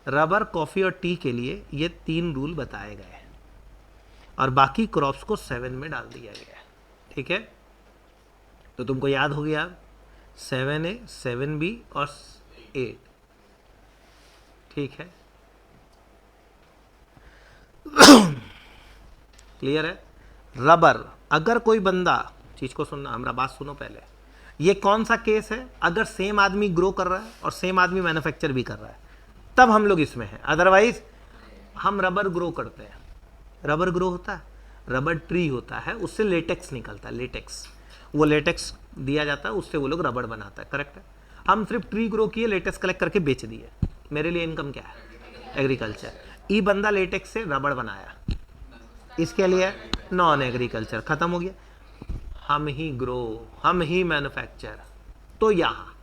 रबर, कॉफी और टी के लिए ये 3 रूल बताए गए हैं और बाकी क्रॉप्स को 7 में डाल दिया गया है, ठीक है। तो तुमको याद हो गया 7A, 7B और 8, ठीक है। क्लियर है? रबर, अगर कोई बंदा, चीज को सुनना, हमारा बात सुनो पहले। ये कौन सा केस है? अगर सेम आदमी ग्रो कर रहा है और सेम आदमी मैन्युफैक्चर भी कर रहा है, तब हम लोग इसमें हैं। अदरवाइज हम रबर ग्रो करते हैं, रबर ग्रो होता है, रबर ट्री होता है, उससे लेटेक्स निकलता है, लेटेक्स। वो लेटेक्स दिया जाता है, उससे वो लोग रबर बनाता है, करेक्ट है। हम सिर्फ ट्री ग्रो किए, लेटेक्स कलेक्ट करके बेच दिए। मेरे लिए इनकम क्या है? एग्रीकल्चर। ई बंदा लेटेक्स से रबर बनाया, इसके लिए नॉन एग्रीकल्चर, खत्म हो गया। हम ही ग्रो, हम ही मैन्युफैक्चर, तो यहाँ,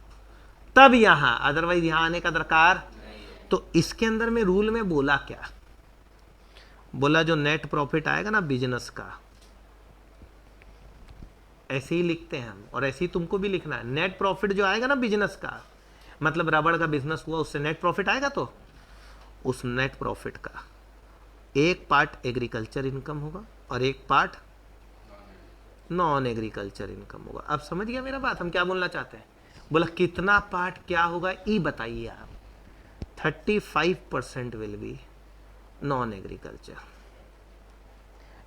तब यहाँ, अदरवाइज यहाँ आने का दरकार। तो इसके अंदर में रूल में बोला क्या? बोला जो नेट प्रॉफिट आएगा ना बिजनेस का, ऐसे ही लिखते हैं हम, और ऐसे ही तुमको भी लिखना है। नेट प्रॉफिट जो आएगा ना बिजनेस का, मतलब रबड़ का बिजनेस हुआ, उससे नेट प्रॉफिट आएगा, तो उस नेट प्रॉफिट का एक पार्ट एग्रीकल्चर इनकम होगा और एक पार्ट नॉन एग्रीकल्चर इनकम होगा। अब समझ गया मेरा बात, हम क्या बोलना चाहते हैं? बोला कितना पार्ट क्या होगा, ई बताइए आप। 35% will be non agriculture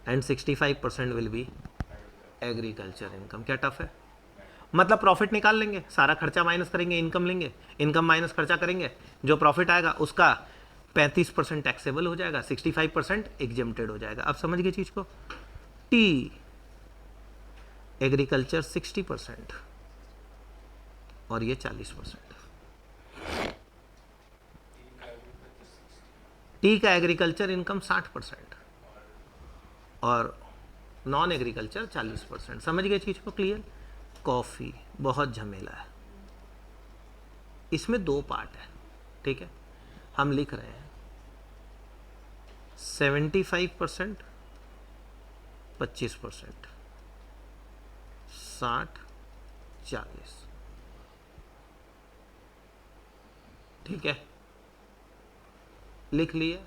and 65% will be agriculture income. क्या टफ है? मतलब प्रॉफिट निकाल लेंगे, सारा खर्चा माइनस करेंगे, इनकम लेंगे, इनकम माइनस खर्चा करेंगे, जो प्रॉफिट आएगा उसका 35% टैक्सेबल हो जाएगा, 65% एग्जेम्प्टेड हो जाएगा। अब समझ गए चीज को? टी एग्रीकल्चर 60% और ये 40%। टी का एग्रीकल्चर इनकम 60% और नॉन एग्रीकल्चर 40%। समझ गए चीज को? क्लियर? कॉफी बहुत झमेला है, इसमें 2 पार्ट है, ठीक है। हम लिख रहे हैं 75%, 25%, 60, 40, ठीक है। लिख लिए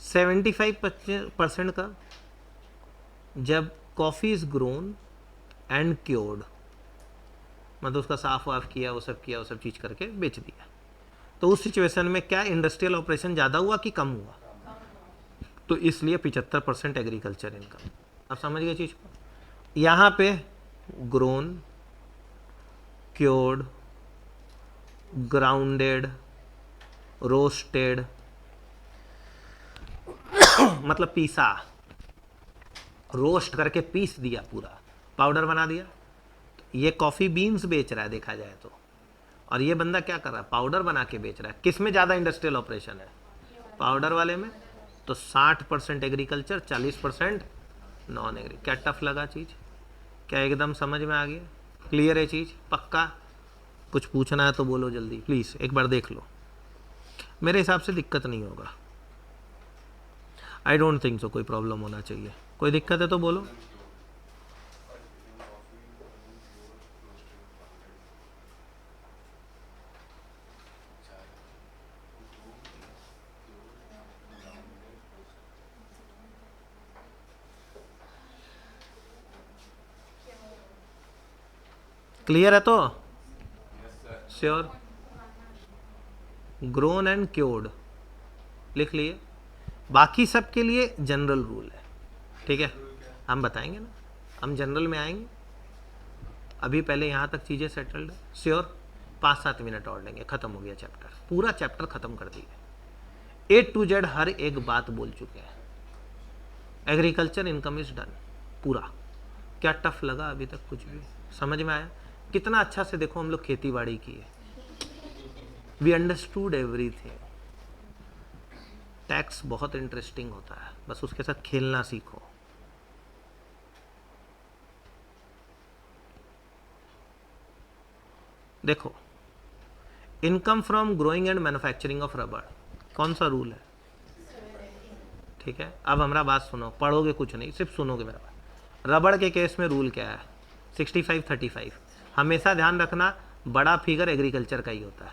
75% का जब coffee is grown and cured, मतलब उसका साफ वाफ किया, वो सब चीज करके बेच दिया, तो उस सिचुएशन में क्या इंडस्ट्रियल ऑपरेशन ज़्यादा हुआ कि कम हुआ? तो इसलिए 75% एग्रीकल्चर इनकम। अब समझ गए चीज़ को? यहाँ पे ग्रोन, क्योर्ड, ग्राउंडेड, रोस्टेड, मतलब पीसा, रोस्ट करके पीस दिया, पूरा पाउडर बना दिया। ये कॉफ़ी बीन्स बेच रहा है देखा जाए तो, और ये बंदा क्या कर रहा है? पाउडर बना के बेच रहा है। किस में ज़्यादा इंडस्ट्रियल ऑपरेशन है? पाउडर वाले में। तो 60% एग्रीकल्चर, 40% नॉन एग्री। क्या टफ लगा चीज़? क्या एकदम समझ में आ गया? क्लियर है चीज़? पक्का? कुछ पूछना है तो बोलो जल्दी प्लीज़, एक बार देख लो। मेरे हिसाब से दिक्कत नहीं होगा, आई डोंट थिंक सो कोई प्रॉब्लम होना चाहिए। कोई दिक्कत है तो बोलो। क्लियर है तो? Yes sir. Sure? Grown and cured लिख लिए। बाकी सब के लिए जनरल रूल है, ठीक है, हम बताएंगे ना, हम जनरल में आएंगे। अभी पहले यहाँ तक चीज़ें सेटल्ड है। श्योर? 5-7 मिनट और लेंगे, खत्म हो गया चैप्टर, पूरा चैप्टर खत्म कर दिए। A to Z हर एक बात बोल चुके हैं। एग्रीकल्चर इनकम इज डन पूरा। क्या टफ लगा अभी तक? कुछ भी समझ में आया? कितना अच्छा से देखो हम लोग खेती बाड़ी किए, वी अंडरस्टूड एवरीथिंग। टैक्स बहुत इंटरेस्टिंग होता है, बस उसके साथ खेलना सीखो। देखो, income from growing and manufacturing of rubber, कौन सा रूल है? ठीक है, अब हमारा बात सुनो, पढ़ोगे कुछ नहीं, सिर्फ सुनोगे मेरा बात। रबड़ के केस में रूल क्या है? 65-35। हमेशा ध्यान रखना, बड़ा फिगर एग्रीकल्चर का ही होता है,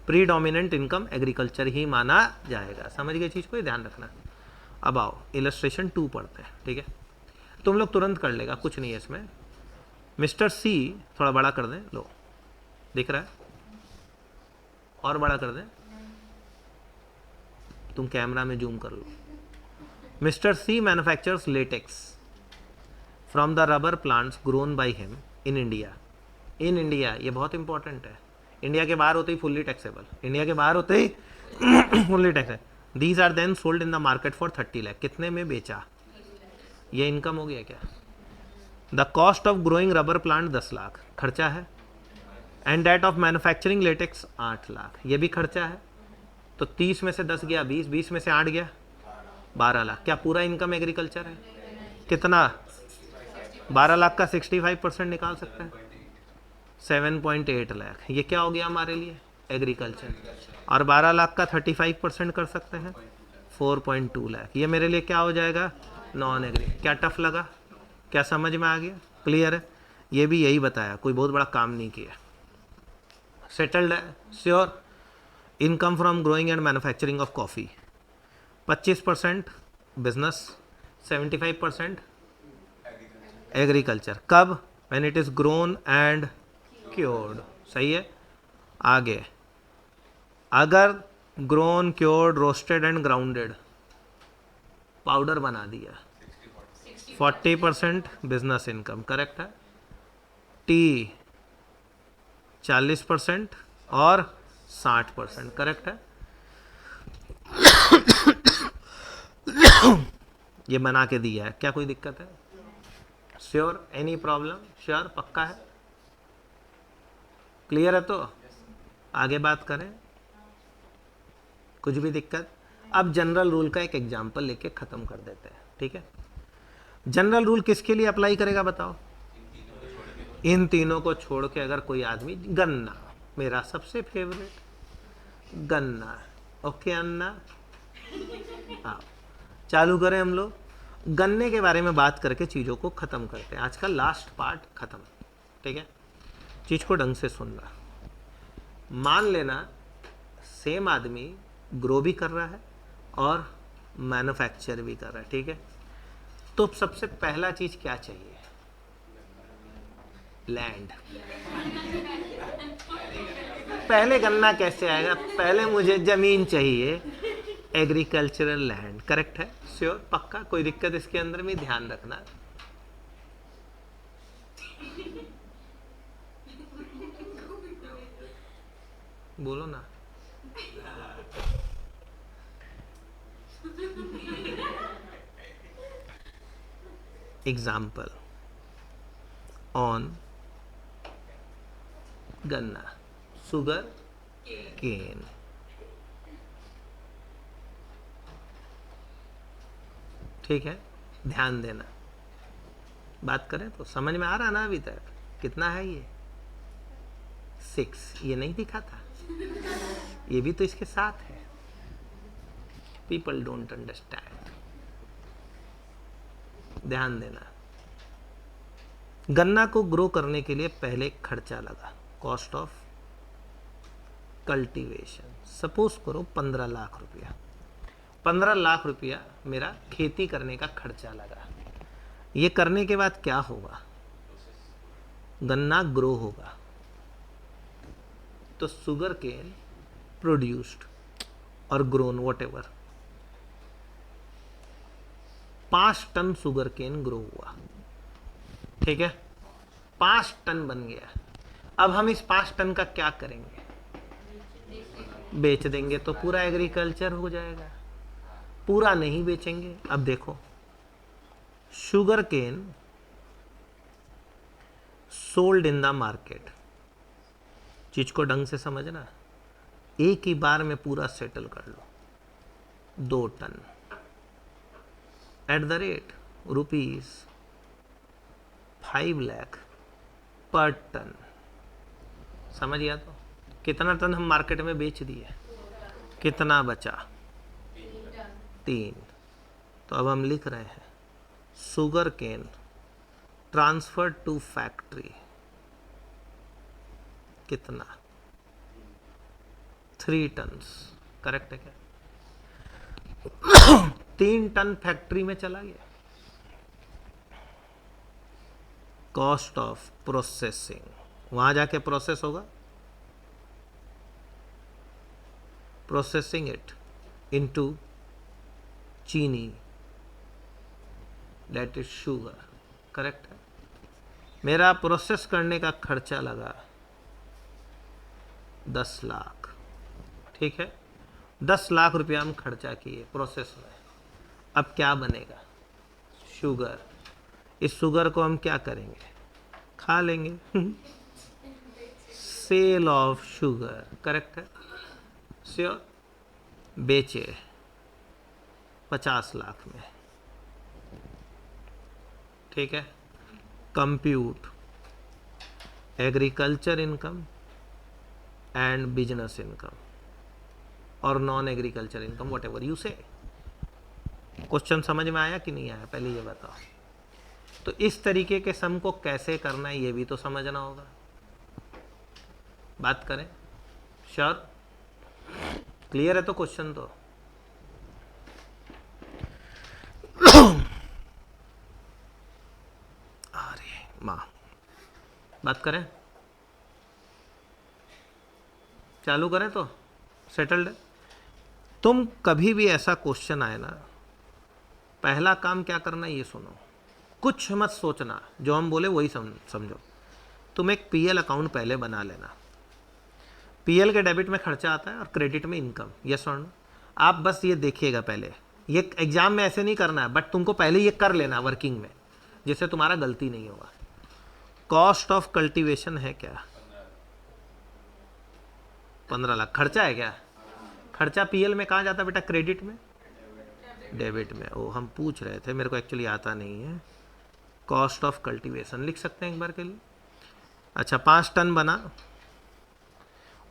प्रीडोमिनेंट इनकम एग्रीकल्चर ही माना जाएगा। समझ गए चीज़ को? ध्यान रखना। अब आओ इलस्ट्रेशन 2 पढ़ते हैं, ठीक है, तुम लोग तुरंत कर लेगा, कुछ नहीं है इसमें। मिस्टर सी, थोड़ा बड़ा कर दें, लो दिख रहा है, और बड़ा कर दें, तुम कैमरा में जूम कर लो। Mister C manufactures latex from the rubber plants grown by him in India. In India, ये बहुत इंपॉर्टेंट है। इंडिया के बाहर होते ही फुल्ली टैक्सेबल, इंडिया के बाहर होते ही fully taxable. These are then sold in the market for 30 lakh. कितने में बेचा? ये इनकम हो गया क्या? The cost of growing rubber plant 10 lakh खर्चा है, and that of manufacturing latex 8 lakh, ये भी खर्चा है। तो 30 में से 10 गया 20, 20 में से 8 गया 12 लाख। क्या पूरा इनकम एग्रीकल्चर है? कितना? 12 लाख का 65% निकाल सकते हैं, 7.8 लाख। ये क्या हो गया हमारे लिए? एग्रीकल्चर। और 12 लाख का 35% कर सकते हैं, 4.2 लाख। ये मेरे लिए क्या हो जाएगा? Non agree. क्या टफ लगा? क्या समझ में आ गया? क्लियर है? ये भी यही बताया, कोई बहुत बड़ा काम नहीं किया, सेटल्ड है। Sure? Income from growing and manufacturing of coffee 25% business, 75% agriculture. कब? When it is grown and cured. सही है। आगे, अगर grown, cured, roasted and grounded, powder बना दिया, 40% बिजनेस इनकम, करेक्ट है। टी 40% और 60%, करेक्ट है। ये बना के दिया है, क्या कोई दिक्कत है? श्योर? Any problem? श्योर? पक्का है? क्लियर है तो? आगे बात करें, कुछ भी दिक्कत? अब जनरल रूल का एक एग्जांपल लेके खत्म कर देते हैं, ठीक है। जनरल रूल किसके लिए अप्लाई करेगा बताओ? इन तीनों को छोड़ के अगर कोई आदमी, गन्ना मेरा सबसे फेवरेट, गन्ना, ओके अन्ना, आओ चालू करें हम लोग। गन्ने के बारे में बात करके चीज़ों को ख़त्म करते हैं, आज का लास्ट पार्ट ख़त्म, ठीक है। चीज़ को ढंग से सुनना। मान लेना सेम आदमी ग्रो भी कर रहा है और मैन्युफैक्चर भी कर रहा है, ठीक है। तो सबसे पहला चीज़ क्या चाहिए? लैंड। पहले गन्ना कैसे आएगा? पहले मुझे ज़मीन चाहिए, एग्रीकल्चरल लैंड, करेक्ट है। श्योर? पक्का? कोई दिक्कत इसके अंदर में? ध्यान रखना। बोलो ना। एग्जाम्पल ऑन गन्ना, सुगर केन। ठीक है, ध्यान देना। बात करें तो समझ में आ रहा ना अभी तक? कितना है ये? 6। ये नहीं दिखा था, ये भी तो इसके साथ है। People don't understand. ध्यान देना। गन्ना को ग्रो करने के लिए पहले खर्चा लगा, कॉस्ट ऑफ कल्टीवेशन। सपोज करो 15 लाख रुपया। 15 लाख रुपया मेरा खेती करने का खर्चा लगा। ये करने के बाद क्या होगा? गन्ना ग्रो होगा तो सुगर केन प्रोड्यूस्ड और grown whatever 5 ton sugar cane grow हुआ, ठीक है, 5 टन बन गया। अब हम इस 5 टन का क्या करेंगे? बेच देंगे तो पूरा एग्रीकल्चर हो जाएगा। पूरा नहीं बेचेंगे। अब देखो, sugar cane sold in the market, चीज को ढंग से समझना, एक ही बार में पूरा सेटल कर लो, 2 ton at the rate ₹5 lakh per ton. समझ गया? तो कितना टन हम मार्केट में बेच दिए, कितना बचा? 3। तो अब हम लिख रहे हैं sugar cane transfer to factory, कितना? 3 टन्स। करेक्ट है क्या? 3 टन फैक्ट्री में चला गया। कॉस्ट ऑफ प्रोसेसिंग, वहां जाके प्रोसेस होगा, प्रोसेसिंग इट इनटू चीनी, दैट इज शुगर। करेक्ट है? मेरा प्रोसेस करने का खर्चा लगा 10 लाख, ठीक है, 10 लाख रुपया हम खर्चा किए प्रोसेस में। अब क्या बनेगा? शुगर। इस शुगर को हम क्या करेंगे? खा लेंगे। Sale of sugar. करेक्ट है? श्योर। बेचे 50 लाख में, ठीक है। Compute agriculture income and business income और non agriculture income, whatever you say. Question समझ में आया कि नहीं आया, पहले ये बताओ। तो इस तरीके के सम को कैसे करना है ये भी तो समझना होगा। बात करें? श्योर? क्लियर है? तो क्वेश्चन तो अरे माँ, बात करें? चालू करें? तो सेटल्ड है। तुम कभी भी ऐसा क्वेश्चन आए ना, पहला काम क्या करना ये सुनो, कुछ मत सोचना, जो हम बोले वही समझो। तुम एक पीएल अकाउंट पहले बना लेना। पीएल के डेबिट में खर्चा आता है और क्रेडिट में इनकम, यस और नो। आप बस ये देखिएगा पहले, ये एग्जाम में ऐसे नहीं करना है, बट तुमको पहले ये कर लेना वर्किंग में, जिससे तुम्हारा गलती नहीं होगा। कॉस्ट ऑफ कल्टीवेशन है क्या? 15 लाख खर्चा है क्या? खर्चा पीएल में कहाँ जाता है बेटा? क्रेडिट में, डेबिट में। ओ, हम पूछ रहे थे, मेरे को एक्चुअली आता नहीं है। कॉस्ट ऑफ कल्टीवेशन लिख सकते हैं एक बार के लिए। अच्छा, 5 टन बना,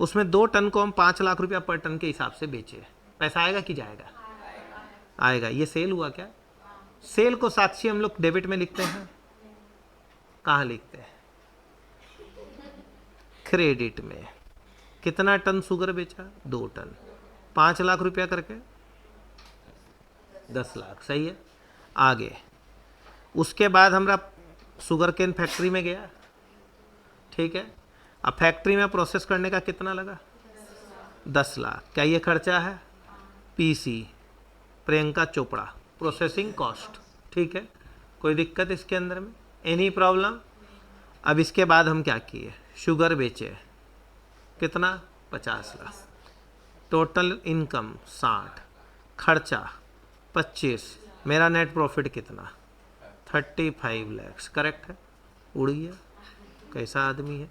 उसमें 2 टन को हम 5 लाख रुपया पर टन के हिसाब से बेचे, पैसा आएगा कि जाएगा? आएगा। ये सेल हुआ क्या? सेल को साक्षी हम लोग डेबिट में लिखते हैं, कहाँ लिखते हैं? क्रेडिट में। कितना टन शुगर बेचा? 2 टन, 5 लाख रुपया करके 10 लाख। सही है। आगे उसके बाद हमारा शुगर केन फैक्ट्री में गया, ठीक है। अब फैक्ट्री में प्रोसेस करने का कितना लगा? 10 लाख। क्या ये खर्चा है? PC Priyanka Chopra, processing cost, ठीक है। कोई दिक्कत इसके अंदर में? Any problem? अब इसके बाद हम क्या किए? शुगर बेचे, कितना? 50 लाख। टोटल इनकम 60, खर्चा 25, मेरा नेट प्रॉफिट कितना? 35 लाख। करेक्ट है? उड़ गया, कैसा आदमी है।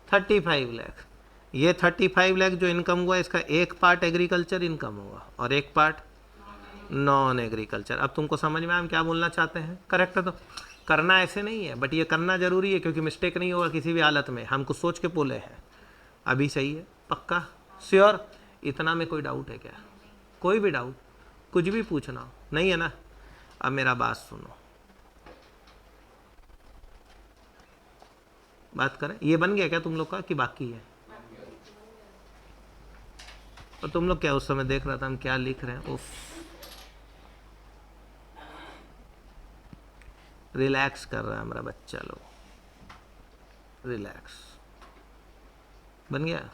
35 लाख। ये 35 लाख जो इनकम हुआ, इसका एक पार्ट एग्रीकल्चर इनकम होगा और एक पार्ट नॉन एग्रीकल्चर। अब तुमको समझ में हम क्या बोलना चाहते हैं? करेक्ट है? तो करना ऐसे नहीं है, बट ये करना जरूरी है, क्योंकि मिस्टेक नहीं होगा किसी भी हालत में। हम कुछ सोच के बोले हैं। अभी सही है? पक्का? श्योर? इतना में कोई डाउट है क्या? कोई भी डाउट, कुछ भी पूछना हो? नहीं है ना? अब मेरा बात सुनो, बात करें। ये बन गया क्या तुम लोग का कि बाकी है? और तुम लोग क्या, उस समय देख रहा था हम क्या लिख रहे हैं। उफ, रिलैक्स कर रहा है हमारा बच्चा लोग। रिलैक्स। बन गया।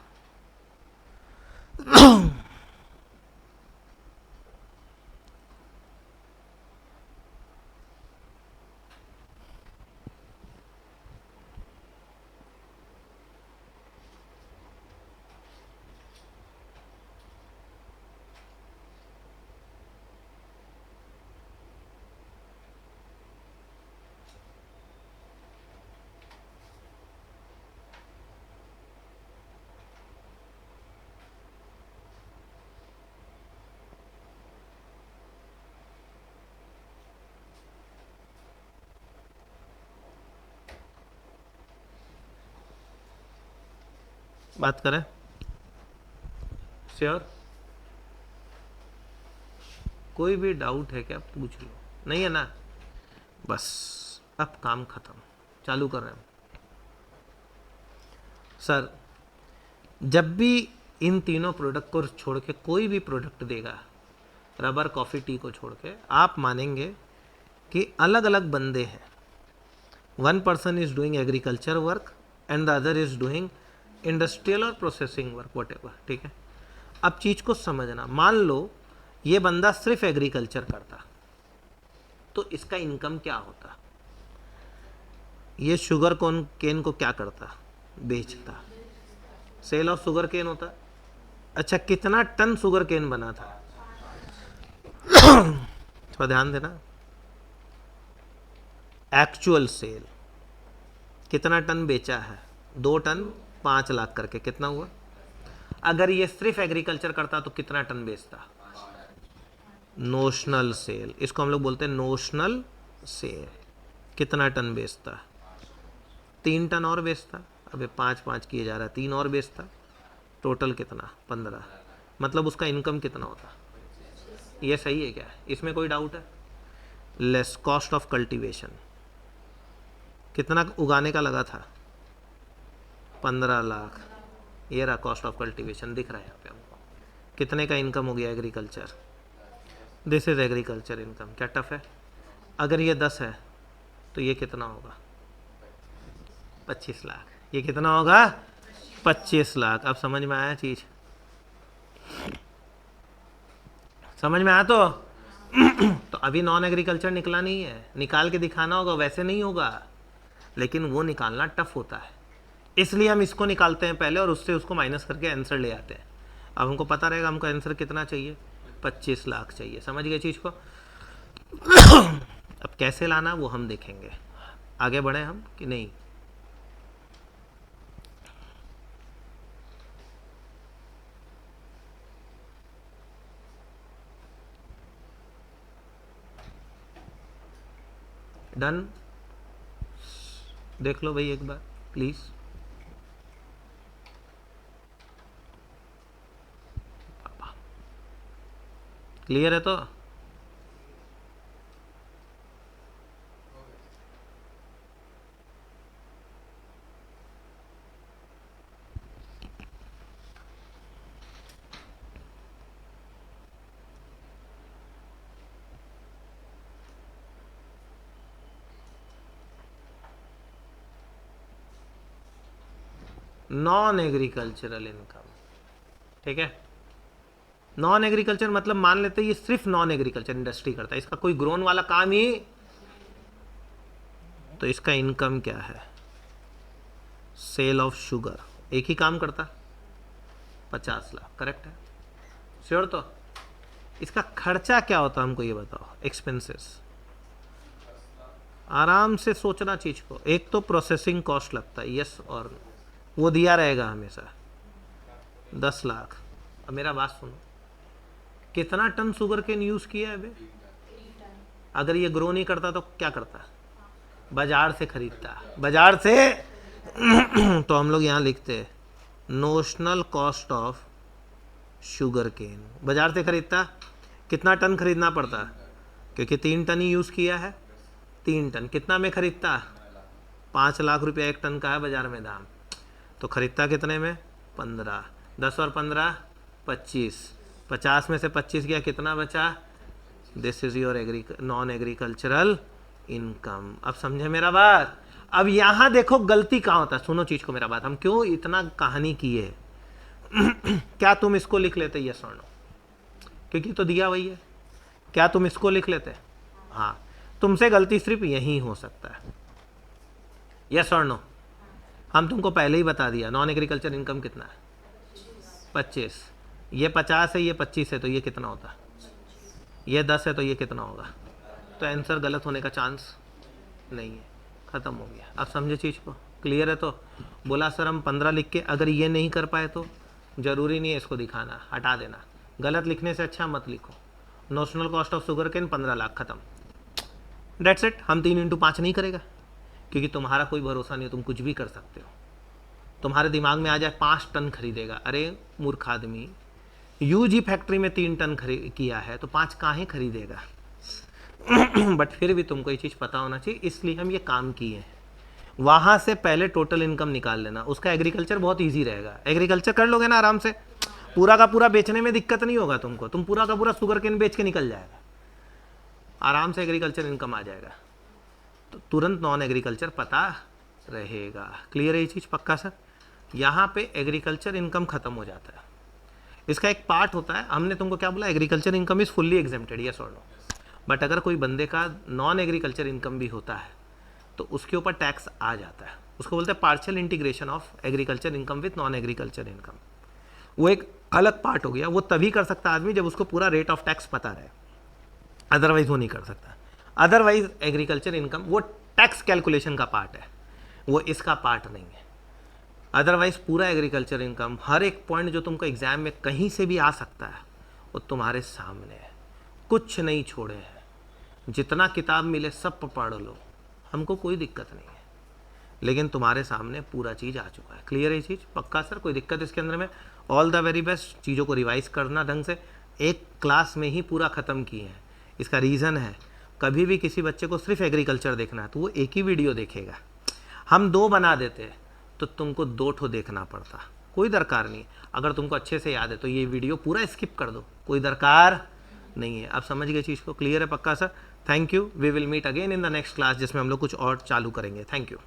बात करें? श्योर? कोई भी डाउट है क्या? पूछ लो। नहीं है ना? बस अब काम खत्म। चालू कर रहे हैं सर। जब भी इन तीनों प्रोडक्ट को छोड़ के कोई भी प्रोडक्ट देगा, रबर, कॉफ़ी, टी को छोड़ के, आप मानेंगे कि अलग अलग बंदे हैं। One person is doing agriculture work and the other is doing industrial और प्रोसेसिंग वर्क, वॉटेवर। ठीक है, अब चीज़ को समझना। मान लो ये बंदा सिर्फ एग्रीकल्चर करता, तो इसका इनकम क्या होता? ये शुगर केन को क्या करता? बेचता। सेल ऑफ शुगर केन होता। अच्छा, कितना टन शुगर केन बना था? थोड़ा ध्यान देना। एक्चुअल सेल कितना टन बेचा है? 2 टन 5 लाख करके, कितना हुआ? अगर ये सिर्फ एग्रीकल्चर करता तो कितना टन बेचता? नोशनल सेल, इसको हम लोग बोलते हैं नोशनल सेल। कितना टन बेचता? 3 टन और बेचता। अबे 5-5 किए जा रहा है, 3 और बेचता। टोटल कितना? 15। मतलब उसका इनकम कितना होता? ये सही है क्या? इसमें कोई डाउट है? लेस कॉस्ट ऑफ कल्टीवेशन, कितना उगाने का लगा था? 15 लाख। ये रहा कॉस्ट ऑफ कल्टीवेशन, दिख रहा है यहाँ पे हमको। कितने का इनकम हो गया agriculture? This is agriculture income. क्या टफ है? अगर ये 10 है तो ये कितना होगा? 25 लाख। ये कितना होगा? 25 लाख। अब समझ में आया चीज? समझ में आया? तो अभी नॉन एग्रीकल्चर निकला नहीं है, निकाल के दिखाना होगा, वैसे नहीं होगा। लेकिन वो निकालना टफ होता है, इसलिए हम इसको निकालते हैं पहले और उससे उसको माइनस करके आंसर ले आते हैं। अब हमको पता रहेगा हमको आंसर कितना चाहिए? 25 लाख चाहिए। समझ गए चीज़ को? अब कैसे लाना वो हम देखेंगे। आगे बढ़े हम कि नहीं? डन? देख लो भाई एक बार प्लीज। क्लियर है? तो नॉन एग्रीकल्चरल इनकम, ठीक है। नॉन एग्रीकल्चर मतलब मान लेते हैं ये सिर्फ नॉन एग्रीकल्चर इंडस्ट्री करता है, इसका कोई ग्रोन वाला काम ही, तो इसका इनकम क्या है? सेल ऑफ शुगर, एक ही काम करता, 50 लाख। करेक्ट है? श्योर? तो इसका खर्चा क्या होता हमको ये बताओ, एक्सपेंसेस। आराम से सोचना चीज को। एक तो प्रोसेसिंग कॉस्ट लगता है, यस और नो, वो दिया रहेगा हमेशा, 10 लाख। अब मेरा बात सुनो, कितना टन शुगर केन यूज किया है बे? अगर ये ग्रो नहीं करता तो क्या करता? बाजार से खरीदता। बाजार से तो हम लोग यहाँ लिखते हैं notional cost of sugar cane. बाजार से खरीदता, कितना टन खरीदना पड़ता? क्योंकि 3 टन ही यूज किया है, 3 टन। कितना में खरीदता? 5 लाख रुपया 1 टन का है बाजार में दाम, तो खरीदता कितने में? 15। 10 और 15 25। 50 में से 25 गया, कितना बचा? This is your non agricultural income. अब समझे मेरा बात? अब यहां देखो गलती कहाँ होता है, सुनो चीज को, मेरा बात, हम क्यों इतना कहानी किए क्या तुम इसको लिख लेते यस और नो, क्योंकि तो दिया वही है। क्या तुम इसको लिख लेते? हाँ, तुमसे गलती सिर्फ यही हो सकता है, यस और नो। हम तुमको पहले ही बता दिया नॉन एग्रीकल्चर इनकम कितना है, 25। ये 50 है, ये 25 है, तो ये कितना होता? ये 10 है, तो ये कितना होगा? तो आंसर गलत होने का चांस नहीं है, ख़त्म हो गया। अब समझे चीज़ को, क्लियर है? तो बोला सर हम 15 लिख के अगर ये नहीं कर पाए तो ज़रूरी नहीं है इसको दिखाना, हटा देना, गलत लिखने से अच्छा मत लिखो। Notional cost of sugar cane 15 lakh, ख़त्म, डेट्स इट। हम 3 × 5 नहीं करेगा, क्योंकि तुम्हारा कोई भरोसा नहीं है, तुम कुछ भी कर सकते हो। तुम्हारे दिमाग में आ जाए 5 टन खरीदेगा, अरे मूर्ख आदमी, यूजी फैक्ट्री में 3 टन किया है तो 5 काहे खरीदेगा? बट फिर भी तुमको ये चीज़ पता होना चाहिए, इसलिए हम ये काम किए हैं। वहाँ से पहले टोटल इनकम निकाल लेना, उसका एग्रीकल्चर बहुत ईजी रहेगा। एग्रीकल्चर कर लोगे ना आराम से, पूरा का पूरा बेचने में दिक्कत नहीं होगा तुमको, तुम पूरा का पूरा शुगर केन बेच के निकल जाएगा, आराम से एग्रीकल्चर इनकम आ जाएगा, तो तुरंत नॉन एग्रीकल्चर पता रहेगा। क्लियर है ये चीज़? पक्का सर? यहाँ पे एग्रीकल्चर इनकम खत्म हो जाता है। इसका एक पार्ट होता है, हमने तुमको क्या बोला, agriculture income is fully exempted, yes और नो। बट अगर कोई बंदे का नॉन एग्रीकल्चर इनकम भी होता है तो उसके ऊपर टैक्स आ जाता है, उसको बोलते हैं partial integration of agriculture income with non agriculture income. वो एक अलग पार्ट हो गया, वो तभी कर सकता आदमी जब उसको पूरा रेट ऑफ टैक्स पता रहे, अदरवाइज वो नहीं कर सकता। अदरवाइज एग्रीकल्चर इनकम वो टैक्स कैलकुलेशन का पार्ट है, वो इसका पार्ट नहीं है। अदरवाइज पूरा एग्रीकल्चर इनकम, हर एक पॉइंट जो तुमको एग्जाम में कहीं से भी आ सकता है वो तुम्हारे सामने है, कुछ नहीं छोड़े हैं। जितना किताब मिले सब पढ़ लो, हमको कोई दिक्कत नहीं है, लेकिन तुम्हारे सामने पूरा चीज़ आ चुका है। क्लियर है ये चीज़? पक्का सर? कोई दिक्कत इसके अंदर में? All the very best. चीज़ों को रिवाइज करना ढंग से, एक क्लास में ही पूरा ख़त्म किए हैं। इसका रीज़न है, कभी भी किसी बच्चे को सिर्फ एग्रीकल्चर देखना है तो वो एक ही वीडियो देखेगा। हम 2 बना देते तो तुमको 2 ठो देखना पड़ता, कोई दरकार नहीं। अगर तुमको अच्छे से याद है तो ये वीडियो पूरा स्किप कर दो, कोई दरकार नहीं है। आप समझ गए चीज़ को? क्लियर है? पक्का sir? Thank you. We will meet again in the next class, जिसमें हम लोग कुछ और चालू करेंगे। Thank you.